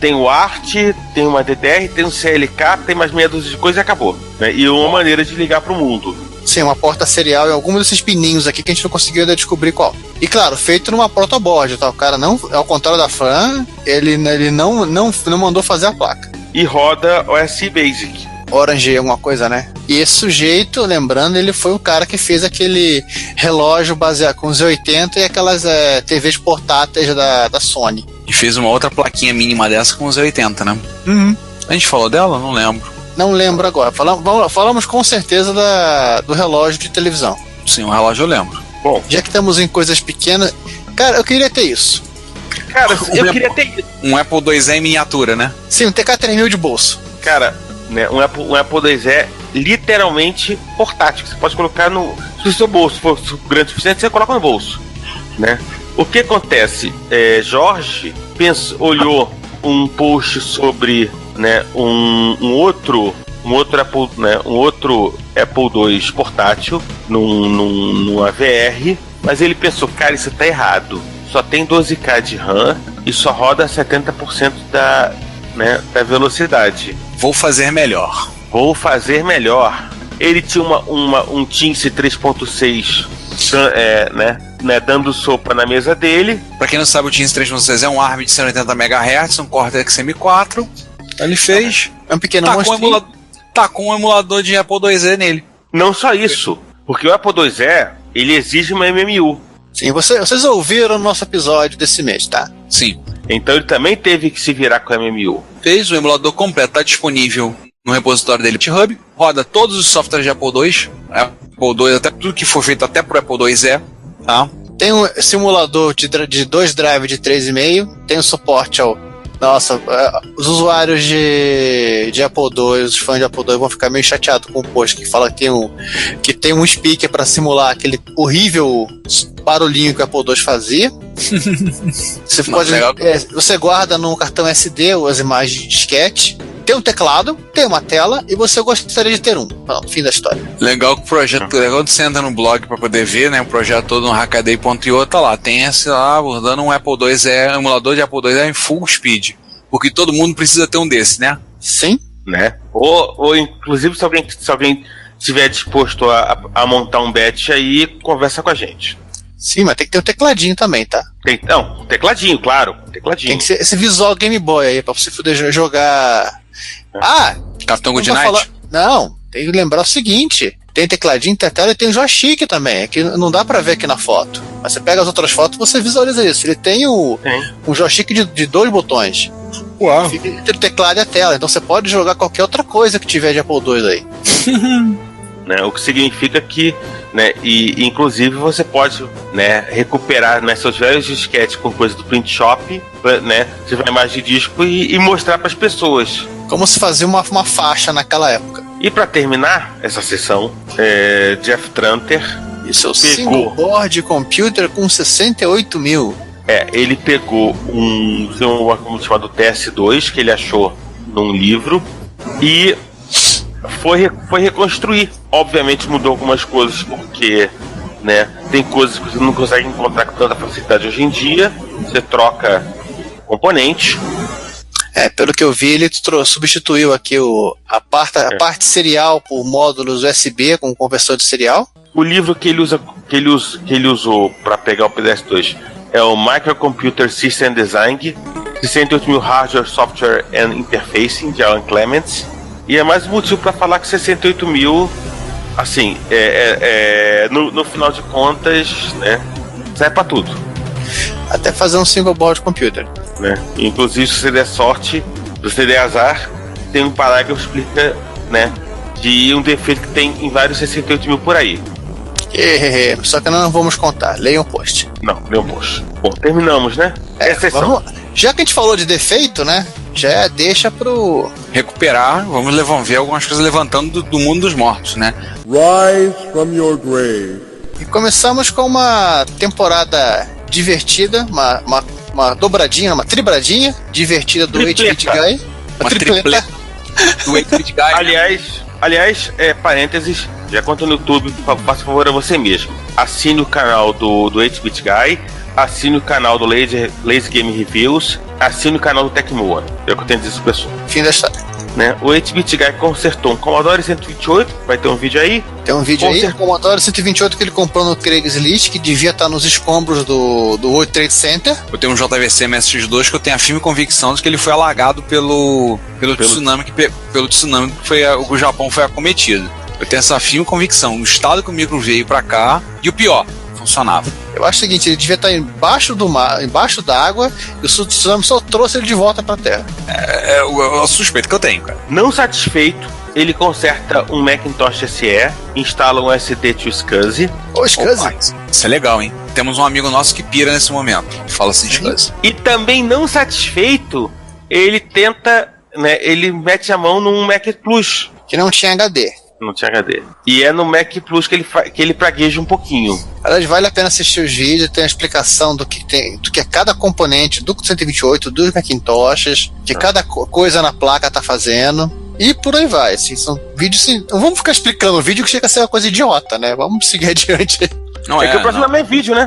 tem o ART, tem uma DDR, tem um CLK, tem mais meia dúzia de coisas e acabou. Né? E uma maneira de ligar para o mundo. Sim, uma porta serial e algum desses pininhos aqui que a gente não conseguiu ainda descobrir qual. E claro, feito numa protoboard, tá? O cara não, ao contrário da Fran, ele não mandou fazer a placa. E roda OS Basic. Orange, alguma coisa, né? E esse sujeito, lembrando, ele foi o cara que fez aquele relógio baseado com Z80 e aquelas TVs portáteis da Sony. E fez uma outra plaquinha mínima dessa com os 80, né? Uhum. A gente falou dela? Não lembro. Não lembro agora. Falamos com certeza do relógio de televisão. Sim, o relógio eu lembro. Bom, Já que estamos em coisas pequenas... Cara, eu queria ter isso. cara, eu queria ter isso. Um Apple IIe em miniatura, né? Sim, um TK3000 de bolso. Cara, né, um Apple IIe é literalmente portátil. Você pode colocar se o seu bolso for grande o suficiente, você coloca no bolso, né? O que acontece? Jorge olhou um post sobre, né, um outro Apple, né, um outro Apple II portátil numa VR, mas ele pensou, cara, isso tá errado. Só tem 12K de RAM e só roda 70% da velocidade. Vou fazer melhor. Ele tinha um Teams 3.6 dando sopa na mesa dele. Pra quem não sabe, o Teams 3.6 é um ARM de 180 MHz, um Cortex M4. Ele fez. É um pequeno monstrinho. Tá com um emulador de Apple IIe nele. Não só isso, porque o Apple IIe, ele exige uma MMU. Sim, vocês ouviram o nosso episódio desse mês, tá? Sim. Então ele também teve que se virar com a MMU. Fez o emulador completo, tá disponível no repositório dele, GitHub. Roda todos os softwares de Apple II. Apple II, até tudo que for feito até pro Apple IIe, tá? Tem um simulador de 2 drive de 3,5. Tem o suporte ao... Nossa, os usuários de Apple II, os fãs de Apple II vão ficar meio chateados com o post que fala que tem um speaker para simular aquele horrível barulhinho que o Apple II fazia. Você guarda num cartão SD as imagens de disquete. Tem um teclado, tem uma tela e você gostaria de ter um. Pronto, fim da história. Legal que o projeto, quando você entra no blog pra poder ver, né, o projeto todo no Hackaday.io, tá lá, tem esse lá, abordando um Apple IIe, um emulador de Apple IIe em full speed, porque todo mundo precisa ter um desse, né? Sim. Né? Ou inclusive, se alguém estiver disposto a montar um batch aí, conversa com a gente. Sim, mas tem que ter um tecladinho também, tá? Um tecladinho, claro. Tecladinho. Tem que ser esse visual Game Boy aí, pra você poder jogar... Cartão Good Night? Não, tem que lembrar o seguinte: tem tecladinho, tem tela e tem joystick também. Que não dá pra ver aqui na foto. Mas você pega as outras fotos e você visualiza isso. Ele tem um joystick de 2 botões. Uau. Fica entre o teclado e a tela. Então você pode jogar qualquer outra coisa que tiver de Apple II aí. Né, o que significa que, né, e inclusive você pode, né, recuperar, né, seus velhos disquetes com coisa do print shop, né, você vai imagem de disco e mostrar para as pessoas. Como se fazia uma faixa naquela época. E para terminar essa sessão, Jeff Tranter e seu single board computer com 68 mil. Ele pegou um chamado TS2 que ele achou num livro e foi reconstruir. Obviamente mudou algumas coisas porque, né, tem coisas que você não consegue encontrar com tanta facilidade hoje em dia. Você troca componentes. Pelo que eu vi, ele substituiu aqui a parte serial por módulos USB com conversor de serial. O livro que ele usou para pegar o PDS-2 é o Microcomputer System Design, 68 mil Hardware, Software and Interfacing, de Alan Clements. E é mais um motivo para falar que 68 mil, assim, no final de contas, né, serve para tudo. Até fazer um single board computer. Né? Inclusive, se você der sorte, se você der azar, tem um parágrafo que explica, né, de um defeito que tem em vários 68 mil por aí. Só que não vamos contar. Leiam o post. Não, leiam o post. Bom, terminamos, né? Já que a gente falou de defeito, né? Já deixa pro... recuperar, vamos ver algumas coisas levantando do mundo dos mortos, né? Rise from your grave. E começamos com uma temporada divertida, uma dobradinha, uma tribradinha divertida do 8-Bit Guy. Uma tripleta do 8-Bit Guy. Aliás, parênteses, já conta no YouTube, faça favor a você mesmo. Assine o canal do 8-Bit Guy, assine o canal do Lazy Game Reviews, assine o canal do Tecmoa. É o que eu tenho a dizer sobre isso. Fim da história. Né? O 8-Bit Guy consertou um Commodore 128, vai ter um vídeo aí. Tem um vídeo aí, Commodore 128 que ele comprou no Craigslist, que devia estar nos escombros do World Trade Center. Eu tenho um JVC MSX2 que eu tenho a firme convicção de que ele foi alagado pelo tsunami que o Japão foi acometido. Eu tenho essa firme convicção. O estado que o micro veio pra cá, e o pior, funcionava. Eu acho o seguinte, ele devia estar embaixo do mar, embaixo d'água, e o tsunami só trouxe ele de volta pra Terra. É o suspeito que eu tenho, cara. Não satisfeito, ele conserta um Macintosh SE, instala um SD to SCSI. Ô, SCSI. Opa, isso é legal, hein? Temos um amigo nosso que pira nesse momento. Fala assim, SCSI. E também não satisfeito, ele tenta, né, ele mete a mão num Mac Plus. Que não tinha HD. Não tinha HD. E é no Mac Plus que ele pragueja um pouquinho. Aliás, vale a pena assistir os vídeos, tem a explicação do que é cada componente do 128, dos Macintoshes, que cada coisa na placa tá fazendo. E por aí vai, assim, são vídeos assim, não vamos ficar explicando o vídeo que chega a ser uma coisa idiota, né? Vamos seguir adiante. Não que o próximo não é vídeo, né?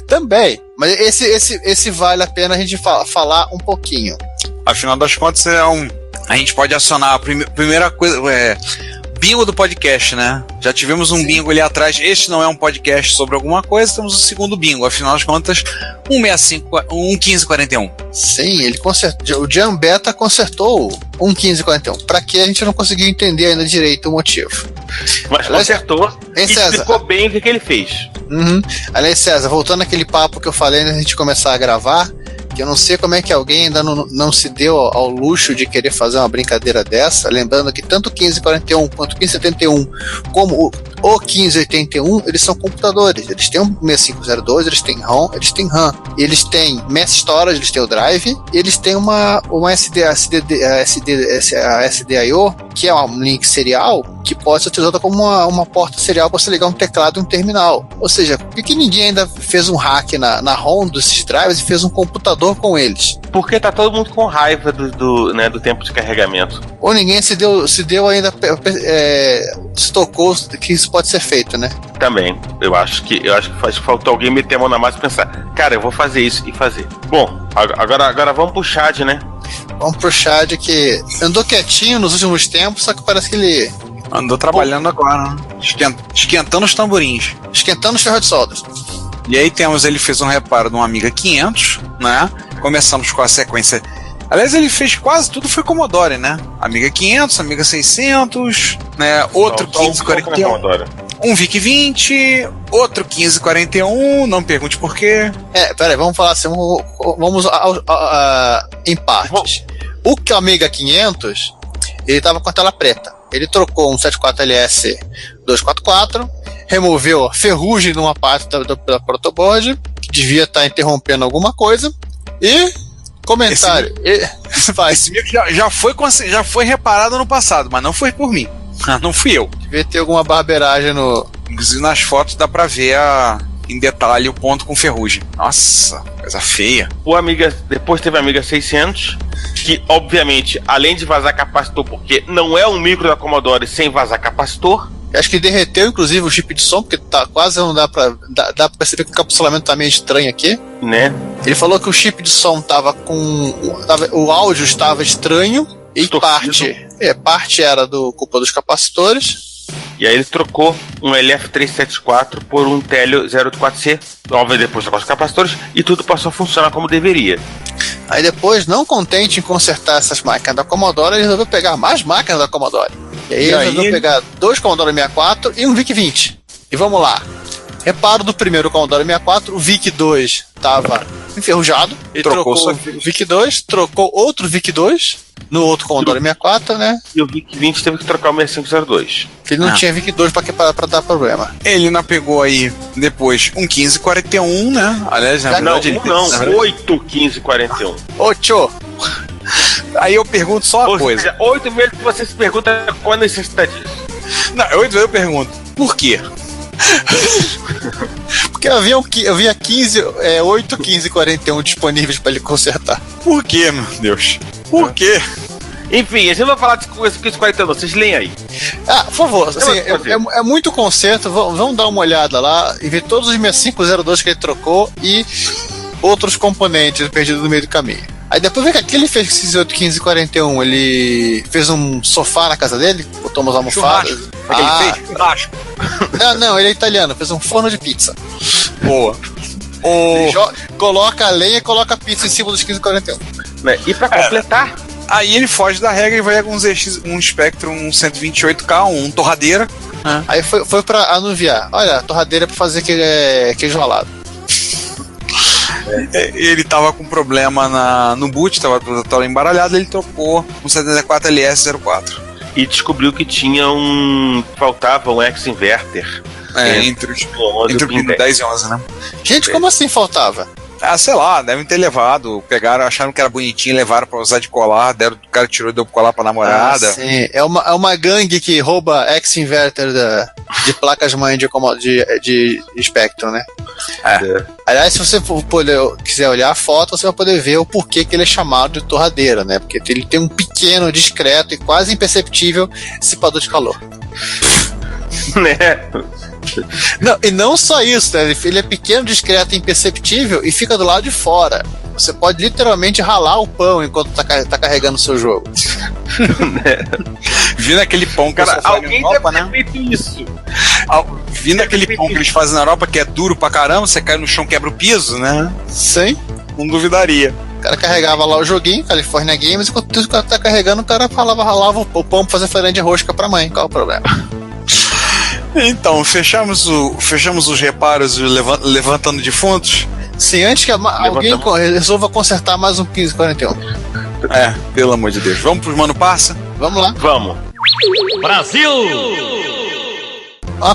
Também, mas esse vale a pena a gente falar um pouquinho. Afinal das contas, a gente pode acionar a primeira coisa, bingo do podcast, né? Já tivemos um bingo ali atrás. Este não é um podcast sobre alguma coisa, temos o segundo bingo. Afinal das contas, 1.1541. Sim, ele consertou. O Jan Beta consertou o 1.1541. Pra que a gente não conseguiu entender ainda direito o motivo. Mas consertou e explicou bem o que ele fez. Aliás, César, voltando àquele papo que eu falei antes de a gente começar a gravar, que eu não sei como é que alguém ainda não se deu ao luxo de querer fazer uma brincadeira dessa, lembrando que tanto o 1541 quanto o 1571 como o 1581, eles são computadores, eles têm um 6502, eles têm ROM, eles têm RAM, eles têm Mass Storage, eles têm o Drive, eles têm uma SDIO, que é um link serial, que pode ser utilizada como uma porta serial para você ligar um teclado e um terminal. Ou seja, por que ninguém ainda fez um hack na ROM desses drivers e fez um computador com eles? Porque tá todo mundo com raiva do tempo de carregamento. Ou ninguém se deu ainda, se tocou que isso pode ser feito, né? Também. Eu acho que faltou alguém meter a mão na massa e pensar, cara, eu vou fazer isso e fazer. Bom, agora vamos pro Chad, né? Vamos pro Chad, que andou quietinho nos últimos tempos, só que parece que ele andou trabalhando agora, né? Esquentando os tamborins. Esquentando os ferros de soldas. E aí ele fez um reparo de uma Amiga 500, né? Começamos com a sequência. Aliás, ele fez quase tudo, foi Commodore, né? Amiga 500, Amiga 600, né? Outro 1541, um VIC-20, outro 1541, não me pergunte por quê. Peraí, vamos falar assim, vamos em partes. O Amiga 500, ele tava com a tela preta. Ele trocou um 74LS 244, removeu a ferrugem numa parte da protoboard, que devia estar interrompendo alguma coisa, e comentário. Esse micro já foi reparado no passado, mas não foi por mim. Não fui eu. Devia ter alguma barbeiragem no... Inclusive nas fotos dá pra ver em detalhe o ponto com ferrugem. Nossa, coisa feia. Depois teve a Amiga 600, que obviamente, além de vazar capacitor, porque não é um micro da Commodore sem vazar capacitor. Acho que derreteu inclusive o chip de som, porque quase não dá pra perceber que o encapsulamento tá meio estranho aqui, né? Ele falou que o chip de som o áudio estava estranho e parte era culpa dos capacitores. E aí ele trocou um LF374 por um Telio 04C, depois trocou os capacitores e tudo passou a funcionar como deveria. Aí depois, não contente em consertar essas máquinas da Commodore, ele resolveu pegar mais máquinas da Commodore. E aí ele resolveu pegar 2 Commodore 64 e um VIC-20. E vamos lá. Reparo do primeiro Commodore 64, o VIC-2 estava enferrujado. Ele trocou o VIC-2, trocou outro VIC-2 no outro Commodore 64, né? E o VIC-20 teve que trocar o 6502. Ele não tinha VIC-2 para dar problema. Ele ainda pegou aí depois um 1541, né? Aliás, na verdade, 8 1541. 8. Aí eu pergunto só uma coisa. Seja, 8 vezes que você se pergunta qual a necessidade disso. Não, 8 vezes eu pergunto, por quê? Porque eu via 8 1541 disponíveis para ele consertar. Por quê, meu Deus? Por quê? Enfim, a gente não vai falar de 1541, vocês leem aí. Por favor, assim, é muito conserto, vamos dar uma olhada lá e ver todos os 6502 que ele trocou e outros componentes perdidos no meio do caminho. Aí depois vem que aquele fez esse 1541, ele fez um sofá na casa dele, botou umas almofadas. Ele fez churrasco. Não, ele é italiano, fez um forno de pizza. Boa. Coloca a lenha e coloca a pizza em cima dos 1541. E pra completar, aí ele foge da regra e vai com um Spectrum 128K, um torradeira, Aí foi pra anuviar. Olha, a torradeira é pra fazer queijo ralado. Ele tava com problema no boot, tava embaralhado, ele trocou um 74 LS04. E descobriu que faltava um X-Inverter. Entre o pin 10 e 11, né? Gente, como assim faltava? Sei lá, devem ter levado, pegaram, acharam que era bonitinho, levaram pra usar de colar, o cara tirou e deu pro colar pra namorada. Sim, é uma gangue que rouba X-Inverter de placas-mãe de Spectrum, né? Aliás, se você quiser olhar a foto, você vai poder ver o porquê que ele é chamado de torradeira, né? Porque ele tem um pequeno, discreto e quase imperceptível dissipador de calor. Né? Não, e não só isso, né? Ele é pequeno, discreto e imperceptível e fica do lado de fora. Você pode literalmente ralar o pão enquanto tá carregando o seu jogo. Vindo aquele pão que alguém Europa, deve ter feito isso. Vindo aquele pão que eles fazem na Europa, que é duro pra caramba, você cai no chão, quebra o piso, né? Sim. Não duvidaria. O cara carregava lá o joguinho, California Games, e enquanto o cara tá carregando, o cara ralava o pão pra fazer farinha de rosca pra mãe. Qual o problema? Então, fechamos os reparos levantando defuntos. Sim, antes que alguém resolva consertar mais um 1541. Pelo amor de Deus. Vamos pro Mano Passa? Vamos lá. Vamos. Brasil!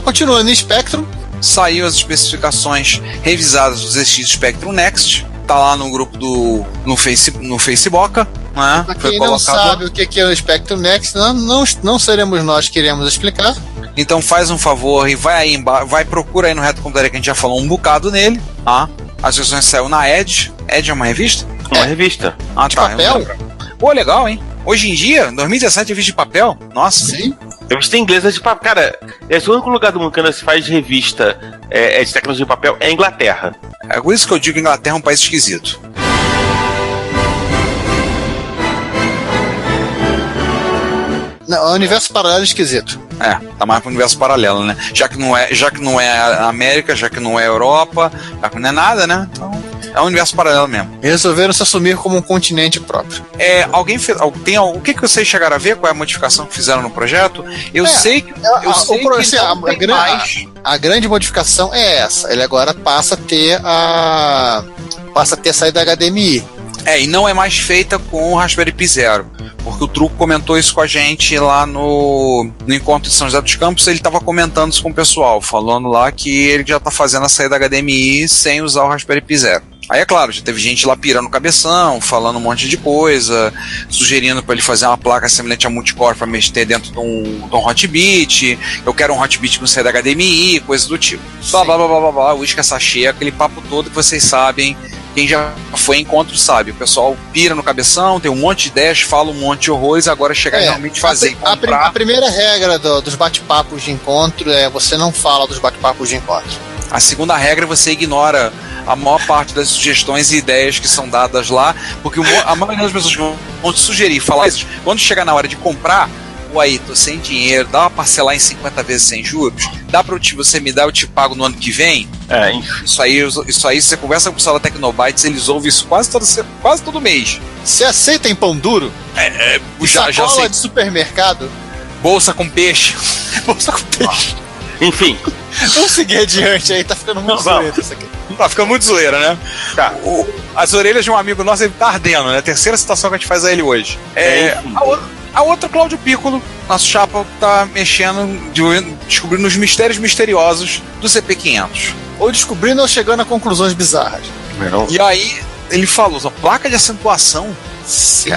Continuando em Spectrum. Saiu as especificações revisadas do ZX Spectrum Next. Tá lá no grupo no Facebook, né? Pra quem não sabe o que é o Spectrum Next, não seremos nós que iremos explicar. Então faz um favor e procura aí no Retro Computaria, que a gente já falou um bocado nele. As versões saiu na Edge. Edge é uma revista? Uma revista. De papel? Pô, legal, hein? Hoje em dia, 2017, revista de papel? Nossa. Sim. Revista inglesa de papel. Cara, esse é o único lugar do mundo que se faz revista de tecnologia de papel é a Inglaterra. É por isso que eu digo que a Inglaterra é um país esquisito. Não, é um universo paralelo esquisito. Tá mais pro universo paralelo, né? Já que não é a América, já que não é a Europa, já que não é nada, né? Então, é um universo paralelo mesmo. E resolveram se assumir como um continente próprio. Alguém fez. O que vocês chegaram a ver? Qual é a modificação que fizeram no projeto? Eu sei que. A grande modificação é essa. Ele agora passa a ter a saída HDMI. E não é mais feita com o Raspberry Pi Zero, porque o Truco comentou isso com a gente lá no encontro de São José dos Campos. Ele estava comentando isso com o pessoal, falando lá que ele já está fazendo a saída HDMI sem usar o Raspberry Pi Zero. Aí é claro, já teve gente lá pirando o cabeção, falando um monte de coisa, sugerindo para ele fazer uma placa semelhante a multicore para mexer dentro de um Hotbit. Eu quero um Hotbit com saída HDMI, coisa do tipo. Blá blá blá blá blá, uísque, sachê, aquele papo todo que vocês sabem. Quem já foi em encontro sabe, o pessoal pira no cabeção, tem um monte de ideias, fala um monte de horrores, agora chegar e realmente fazer e comprar. A primeira regra dos bate-papos de encontro é você não fala dos bate-papos de encontro. A segunda regra é você ignora a maior parte das sugestões e ideias que são dadas lá, porque a maioria das pessoas vão te sugerir, falar isso, quando chegar na hora de comprar, aí, tô sem dinheiro, dá pra parcelar em 50 vezes sem juros? Dá pra você me dar, eu te pago no ano que vem? Isso aí, você conversa com o pessoal da Tecnobytes, eles ouvem isso quase todo mês. Você aceita em pão duro? Já sei. De supermercado? Bolsa com peixe. Bolsa com peixe. Enfim. Vamos seguir adiante aí, tá ficando muito zoeira isso aqui. Tá ficando muito zoeira, né? Tá. As orelhas de um amigo nosso, ele tá ardendo, né? A terceira citação que a gente faz a ele hoje. A outra, Cláudio Piccolo, nosso chapa, tá mexendo, descobrindo os mistérios misteriosos do CP500. Ou descobrindo ou chegando a conclusões bizarras. E aí, ele falou, placa de acentuação? Sim.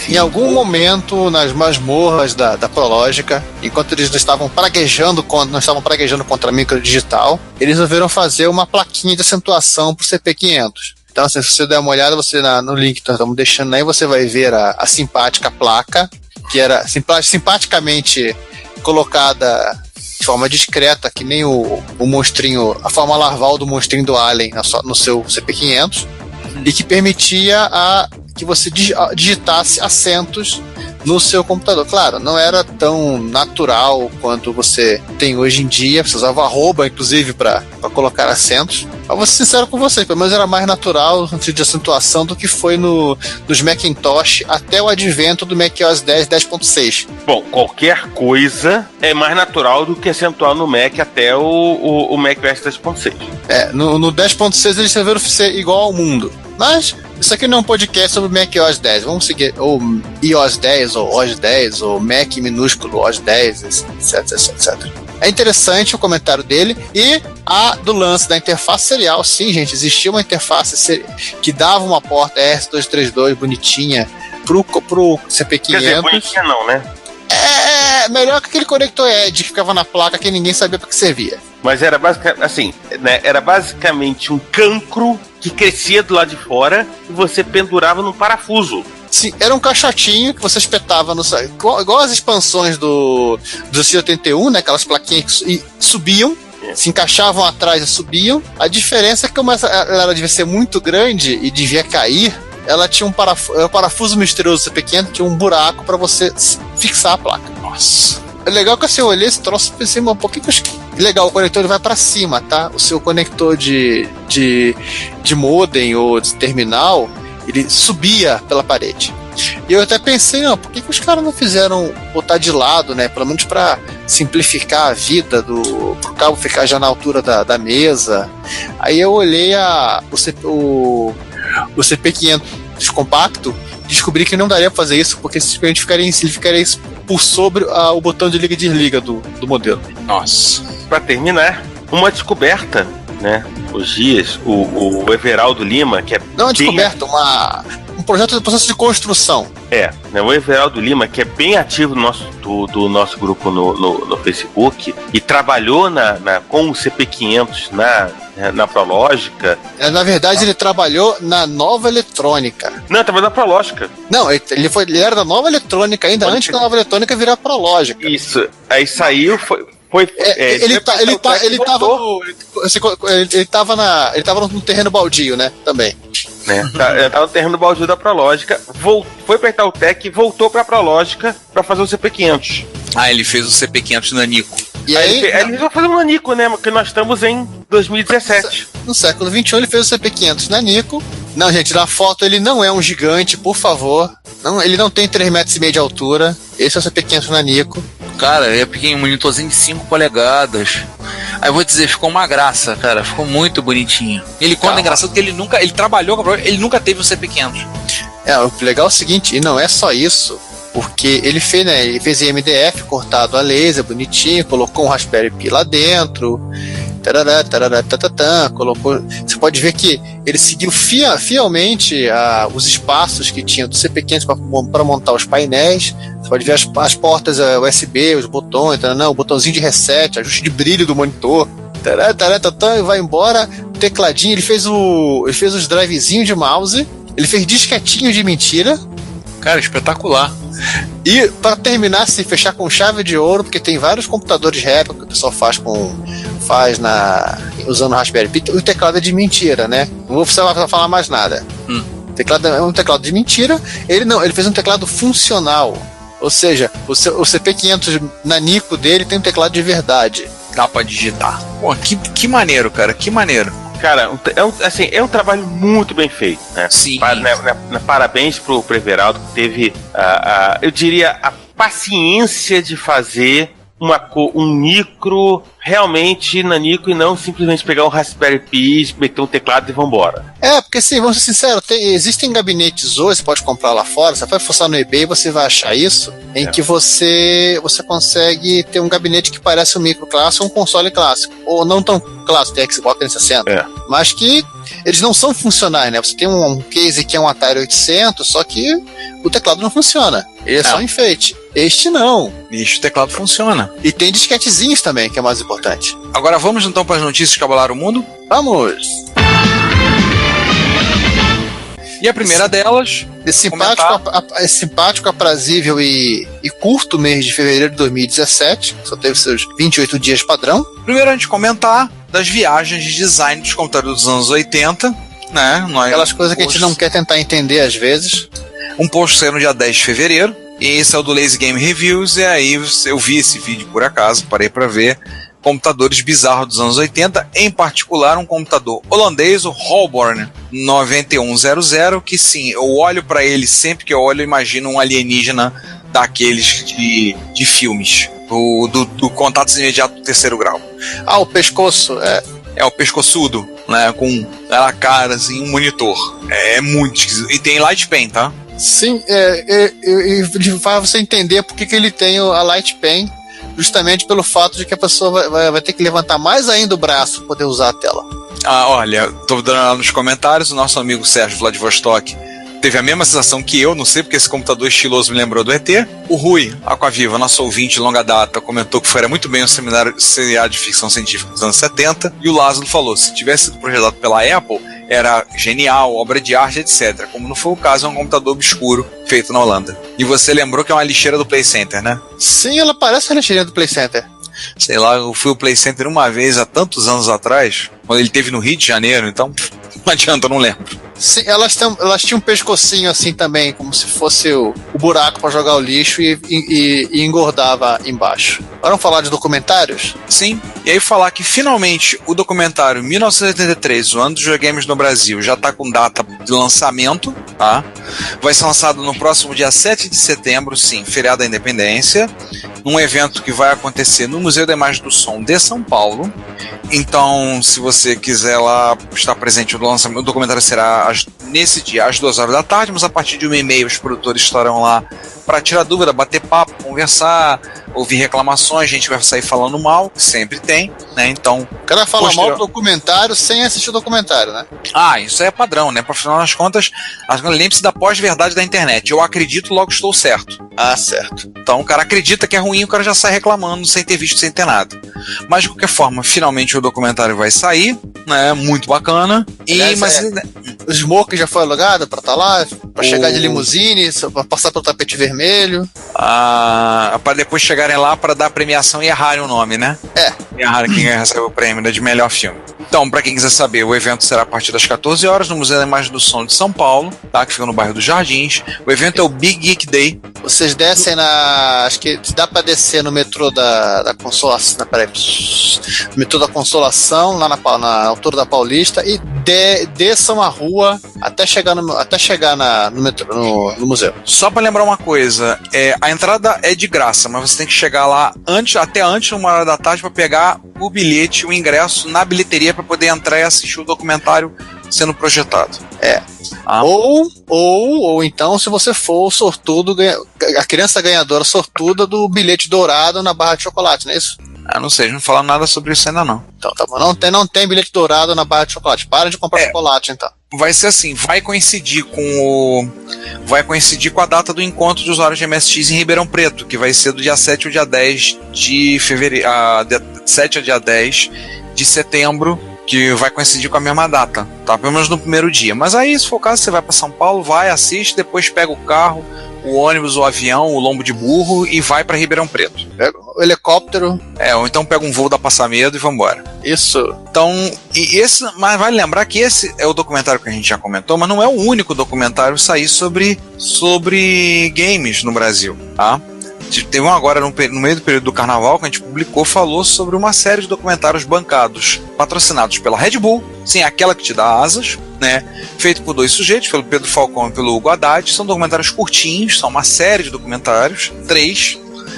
Em algum momento, nas masmorras da Prológica, enquanto eles não estavam praguejando contra a microdigital, eles resolveram fazer uma plaquinha de acentuação pro CP500. Então, se você der uma olhada, você no link que nós estamos deixando aí, você vai ver a simpática placa, que era simpaticamente colocada de forma discreta, que nem o monstrinho, a forma larval do monstrinho do Alien no seu CP500, e que permitia que você digitasse acentos no seu computador. Claro, não era tão natural quanto você tem hoje em dia, você usava arroba, inclusive, para colocar acentos. Mas vou ser sincero com você, pelo menos era mais natural no sentido de acentuação do que foi nos Macintosh até o advento do macOS 10, 10.6. Bom, qualquer coisa é mais natural do que acentuar no Mac até o macOS 10.6. No 10.6 eles resolveram ser igual ao mundo. Mas isso aqui não é um podcast sobre macOS 10. Vamos seguir, ou iOS 10, ou OS 10, ou Mac minúsculo OS 10, etc, etc. É interessante o comentário dele. E a do lance da interface serial. Sim, gente, existia uma interface que dava uma porta ERC232 bonitinha pro CP500. Quer dizer, bonitinha não, né? Melhor que aquele conector Edge que ficava na placa que ninguém sabia para que servia. Mas era basicamente assim, né? Era basicamente um cancro que crescia do lado de fora e você pendurava num parafuso. Sim, era um caixotinho que você espetava no... Igual as expansões do C81, né? Aquelas plaquinhas que subiam, se encaixavam atrás e subiam. A diferença é que como ela devia ser muito grande e devia cair, ela tinha um parafuso misterioso do CP500, tinha um buraco para você fixar a placa. Nossa. É legal que assim, eu olhei esse troço e pensei, um pouquinho legal, o conector ele vai para cima, tá? O seu conector de modem ou de terminal, ele subia pela parede. E eu até pensei, por que os caras não fizeram botar de lado, né? Pelo menos para simplificar a vida pro cabo ficar já na altura da mesa. Aí eu olhei o CP500 compacto, descobri que não daria pra fazer isso, porque simplesmente ele ficaria por sobre o botão de liga e desliga do modelo. Nossa. Pra terminar, uma descoberta, né? Os dias, o Everaldo Lima, que é... Não uma descoberta, um projeto de processo de construção. Né, o Everaldo Lima, que é bem ativo do nosso grupo no Facebook e trabalhou com o CP500 na Prológica. Na verdade, ele trabalhou na Nova Eletrônica. Não, trabalhou na Prológica. Não, ele era da Nova Eletrônica, ainda antes que a Nova Eletrônica virar Prológica. Isso, aí saiu, ele tava no terreno baldio, né? Também. Né? Tava no terreno baldio da Prológica, foi pra Itautec e voltou pra Prológica pra fazer o CP500. Ele fez o CP500 Nanico. E aí ele vai fazer um Nanico, né? Porque nós estamos em 2017. No século XXI ele fez o CP500 Nanico. Não, gente, na foto ele não é um gigante, por favor. Não, ele não tem 3,5 metros de altura. Esse é o CP500 Nanico. Cara, é pequeno, um monitorzinho de 5 polegadas. Aí eu vou dizer, ficou uma graça, cara. Ficou muito bonitinho. Ele conta engraçado que ele trabalhou com a ele nunca teve um CP500. O legal é o seguinte, e não é só isso, porque ele fez em MDF, cortado a laser, bonitinho, colocou um Raspberry Pi lá dentro, colocou... Você pode ver que ele seguiu fielmente os espaços que tinha do CP500 para montar os painéis. Você pode ver as portas USB, os botões, o botãozinho de reset, ajuste de brilho do monitor, e vai embora, o tecladinho, ele fez os drivezinhos de mouse, ele fez disquetinho de mentira. Cara, espetacular. E para terminar, se fechar com chave de ouro, porque tem vários computadores réplica que o pessoal faz usando Raspberry Pi, o teclado é de mentira, né? Não vou precisar falar mais nada. O teclado é um teclado de mentira. Ele fez um teclado funcional. Ou seja, o CP500 Nanico dele tem um teclado de verdade. Dá pra digitar. Pô, que maneiro, cara, que maneiro. Cara, é um trabalho muito bem feito, né? Sim. Parabéns pro Everaldo, que teve, eu diria, a paciência de fazer um micro realmente nanico e não simplesmente pegar um Raspberry Pi, meter um teclado e vambora. Porque assim, vamos ser sinceros, existem gabinetes hoje, você pode comprar lá fora, você vai forçar no eBay, você vai achar isso, em que você consegue ter um gabinete que parece um micro clássico ou um console clássico, ou não tão clássico, tem Xbox 360, mas que eles não são funcionais, né? Você tem um case que é um Atari 800, só que o teclado não funciona, ele é só enfeite. Este não. O teclado funciona. E tem disquetezinhos também, que é mais importante. Agora vamos então para as notícias que abalaram o mundo? Vamos! E a primeira delas... É simpático, aprazível e curto mês de fevereiro de 2017. Só teve seus 28 dias padrão. Primeiro a gente comentar das viagens de design dos computadores dos anos 80, né? Aquelas coisas que a gente não quer tentar entender às vezes. Um post saiu no dia 10 de fevereiro, E esse é o do Lazy Game Reviews, e aí eu vi esse vídeo por acaso, parei para ver computadores bizarros dos anos 80, em particular um computador holandês, o Holborn 9100, que sim, eu olho para ele sempre que eu olho, eu imagino um alienígena daqueles de filmes, do Contatos Imediatos do Terceiro Grau. O pescoço, É o pescoçudo, né, com a cara, assim, um monitor. É muito esquisito. E tem Light Pen, tá? Sim, faz você entender por que ele tem a Light Pen, justamente pelo fato de que a pessoa vai ter que levantar mais ainda o braço para poder usar a tela. Olha, tô dando lá nos comentários, o nosso amigo Sérgio Vladivostok teve a mesma sensação que eu, não sei porque esse computador estiloso me lembrou do ET. O Rui Aquaviva, nosso ouvinte de longa data, comentou que faria muito bem um seriado de ficção científica dos anos 70. E o Lázaro falou, se tivesse sido projetado pela Apple, era genial, obra de arte, etc. Como não foi o caso, é um computador obscuro feito na Holanda. E você lembrou que é uma lixeira do Play Center, né? Sim, ela parece a lixeira do Play Center. Sei lá, eu fui ao Play Center uma vez, há tantos anos atrás, quando ele esteve no Rio de Janeiro, então não adianta, eu não lembro. Sim, elas tinham um pescocinho assim também, como se fosse o buraco para jogar o lixo e engordava embaixo. Vamos falar de documentários? Sim, e aí falar que finalmente o documentário 1983, o ano dos videogames no Brasil, já está com data de lançamento, tá? Vai ser lançado no próximo dia 7 de setembro, sim, feriado da Independência, num evento que vai acontecer no Museu da Imagem do Som de São Paulo. Então, se você quiser lá estar presente no lançamento, o documentário será nesse dia às 2 horas da tarde, mas a partir de 1h30 os produtores estarão lá para tirar dúvida, bater papo, conversar, ouvir reclamações, a gente vai sair falando mal, que sempre tem, né? Então, o cara fala mal do documentário sem assistir o documentário, né? Isso é padrão, né? Para final das contas, lembre-se da pós-verdade da internet. Eu acredito, logo estou certo. Certo. Então o cara acredita que é ruim, o cara já sai reclamando sem ter visto, sem ter nada. Mas de qualquer forma, finalmente o documentário vai sair, né? Muito bacana. O Smoke já foi alugado pra estar lá, pra chegar de limusine, pra passar pelo tapete vermelho. Pra depois chegarem lá pra dar a premiação e errarem o nome, né? Errarem quem recebeu o prêmio de melhor filme. Então, pra quem quiser saber, o evento será a partir das 14 horas no Museu da Imagem do Som de São Paulo, tá? Que fica no bairro dos Jardins. O evento é o Big Geek Day. Vocês descem acho que dá pra descer no metrô da Consolação, metrô da Consolação, lá na altura da Paulista, e desçam a rua até chegar no metrô, no museu. Só pra lembrar uma coisa, a entrada é de graça, mas você tem que chegar lá até antes, 1h da tarde, pra pegar o bilhete, o ingresso na bilheteria pra poder entrar e assistir o documentário sendo projetado. Ou então, se você for o sortudo, a criança ganhadora sortuda do bilhete dourado na barra de chocolate, não é isso? Não sei, não falaram nada sobre isso ainda não. Então, tá bom. Não tem bilhete dourado na barra de chocolate. Para de comprar chocolate, então. Vai ser assim, vai coincidir com a data do encontro de usuários de MSX em Ribeirão Preto, que vai ser do dia 7 ao dia 10 de fevereiro, 7 ao dia 10 de setembro, que vai coincidir com a mesma data, tá? Pelo menos no primeiro dia. Mas aí, se for o caso, você vai para São Paulo, vai, assiste, depois pega o carro, o ônibus, o avião, o lombo de burro e vai para Ribeirão Preto. Pega o helicóptero. Ou então pega um voo da Passamedo e vambora. Isso. Então, mas vale lembrar que esse é o documentário que a gente já comentou, mas não é o único documentário a sair sobre games no Brasil, tá? Teve um agora no meio do período do carnaval que a gente falou sobre uma série de documentários bancados, patrocinados pela Red Bull, sim, aquela que te dá asas, né? Feito por 2 sujeitos, pelo Pedro Falcão e pelo Hugo Haddad. São documentários curtinhos, são uma série de documentários,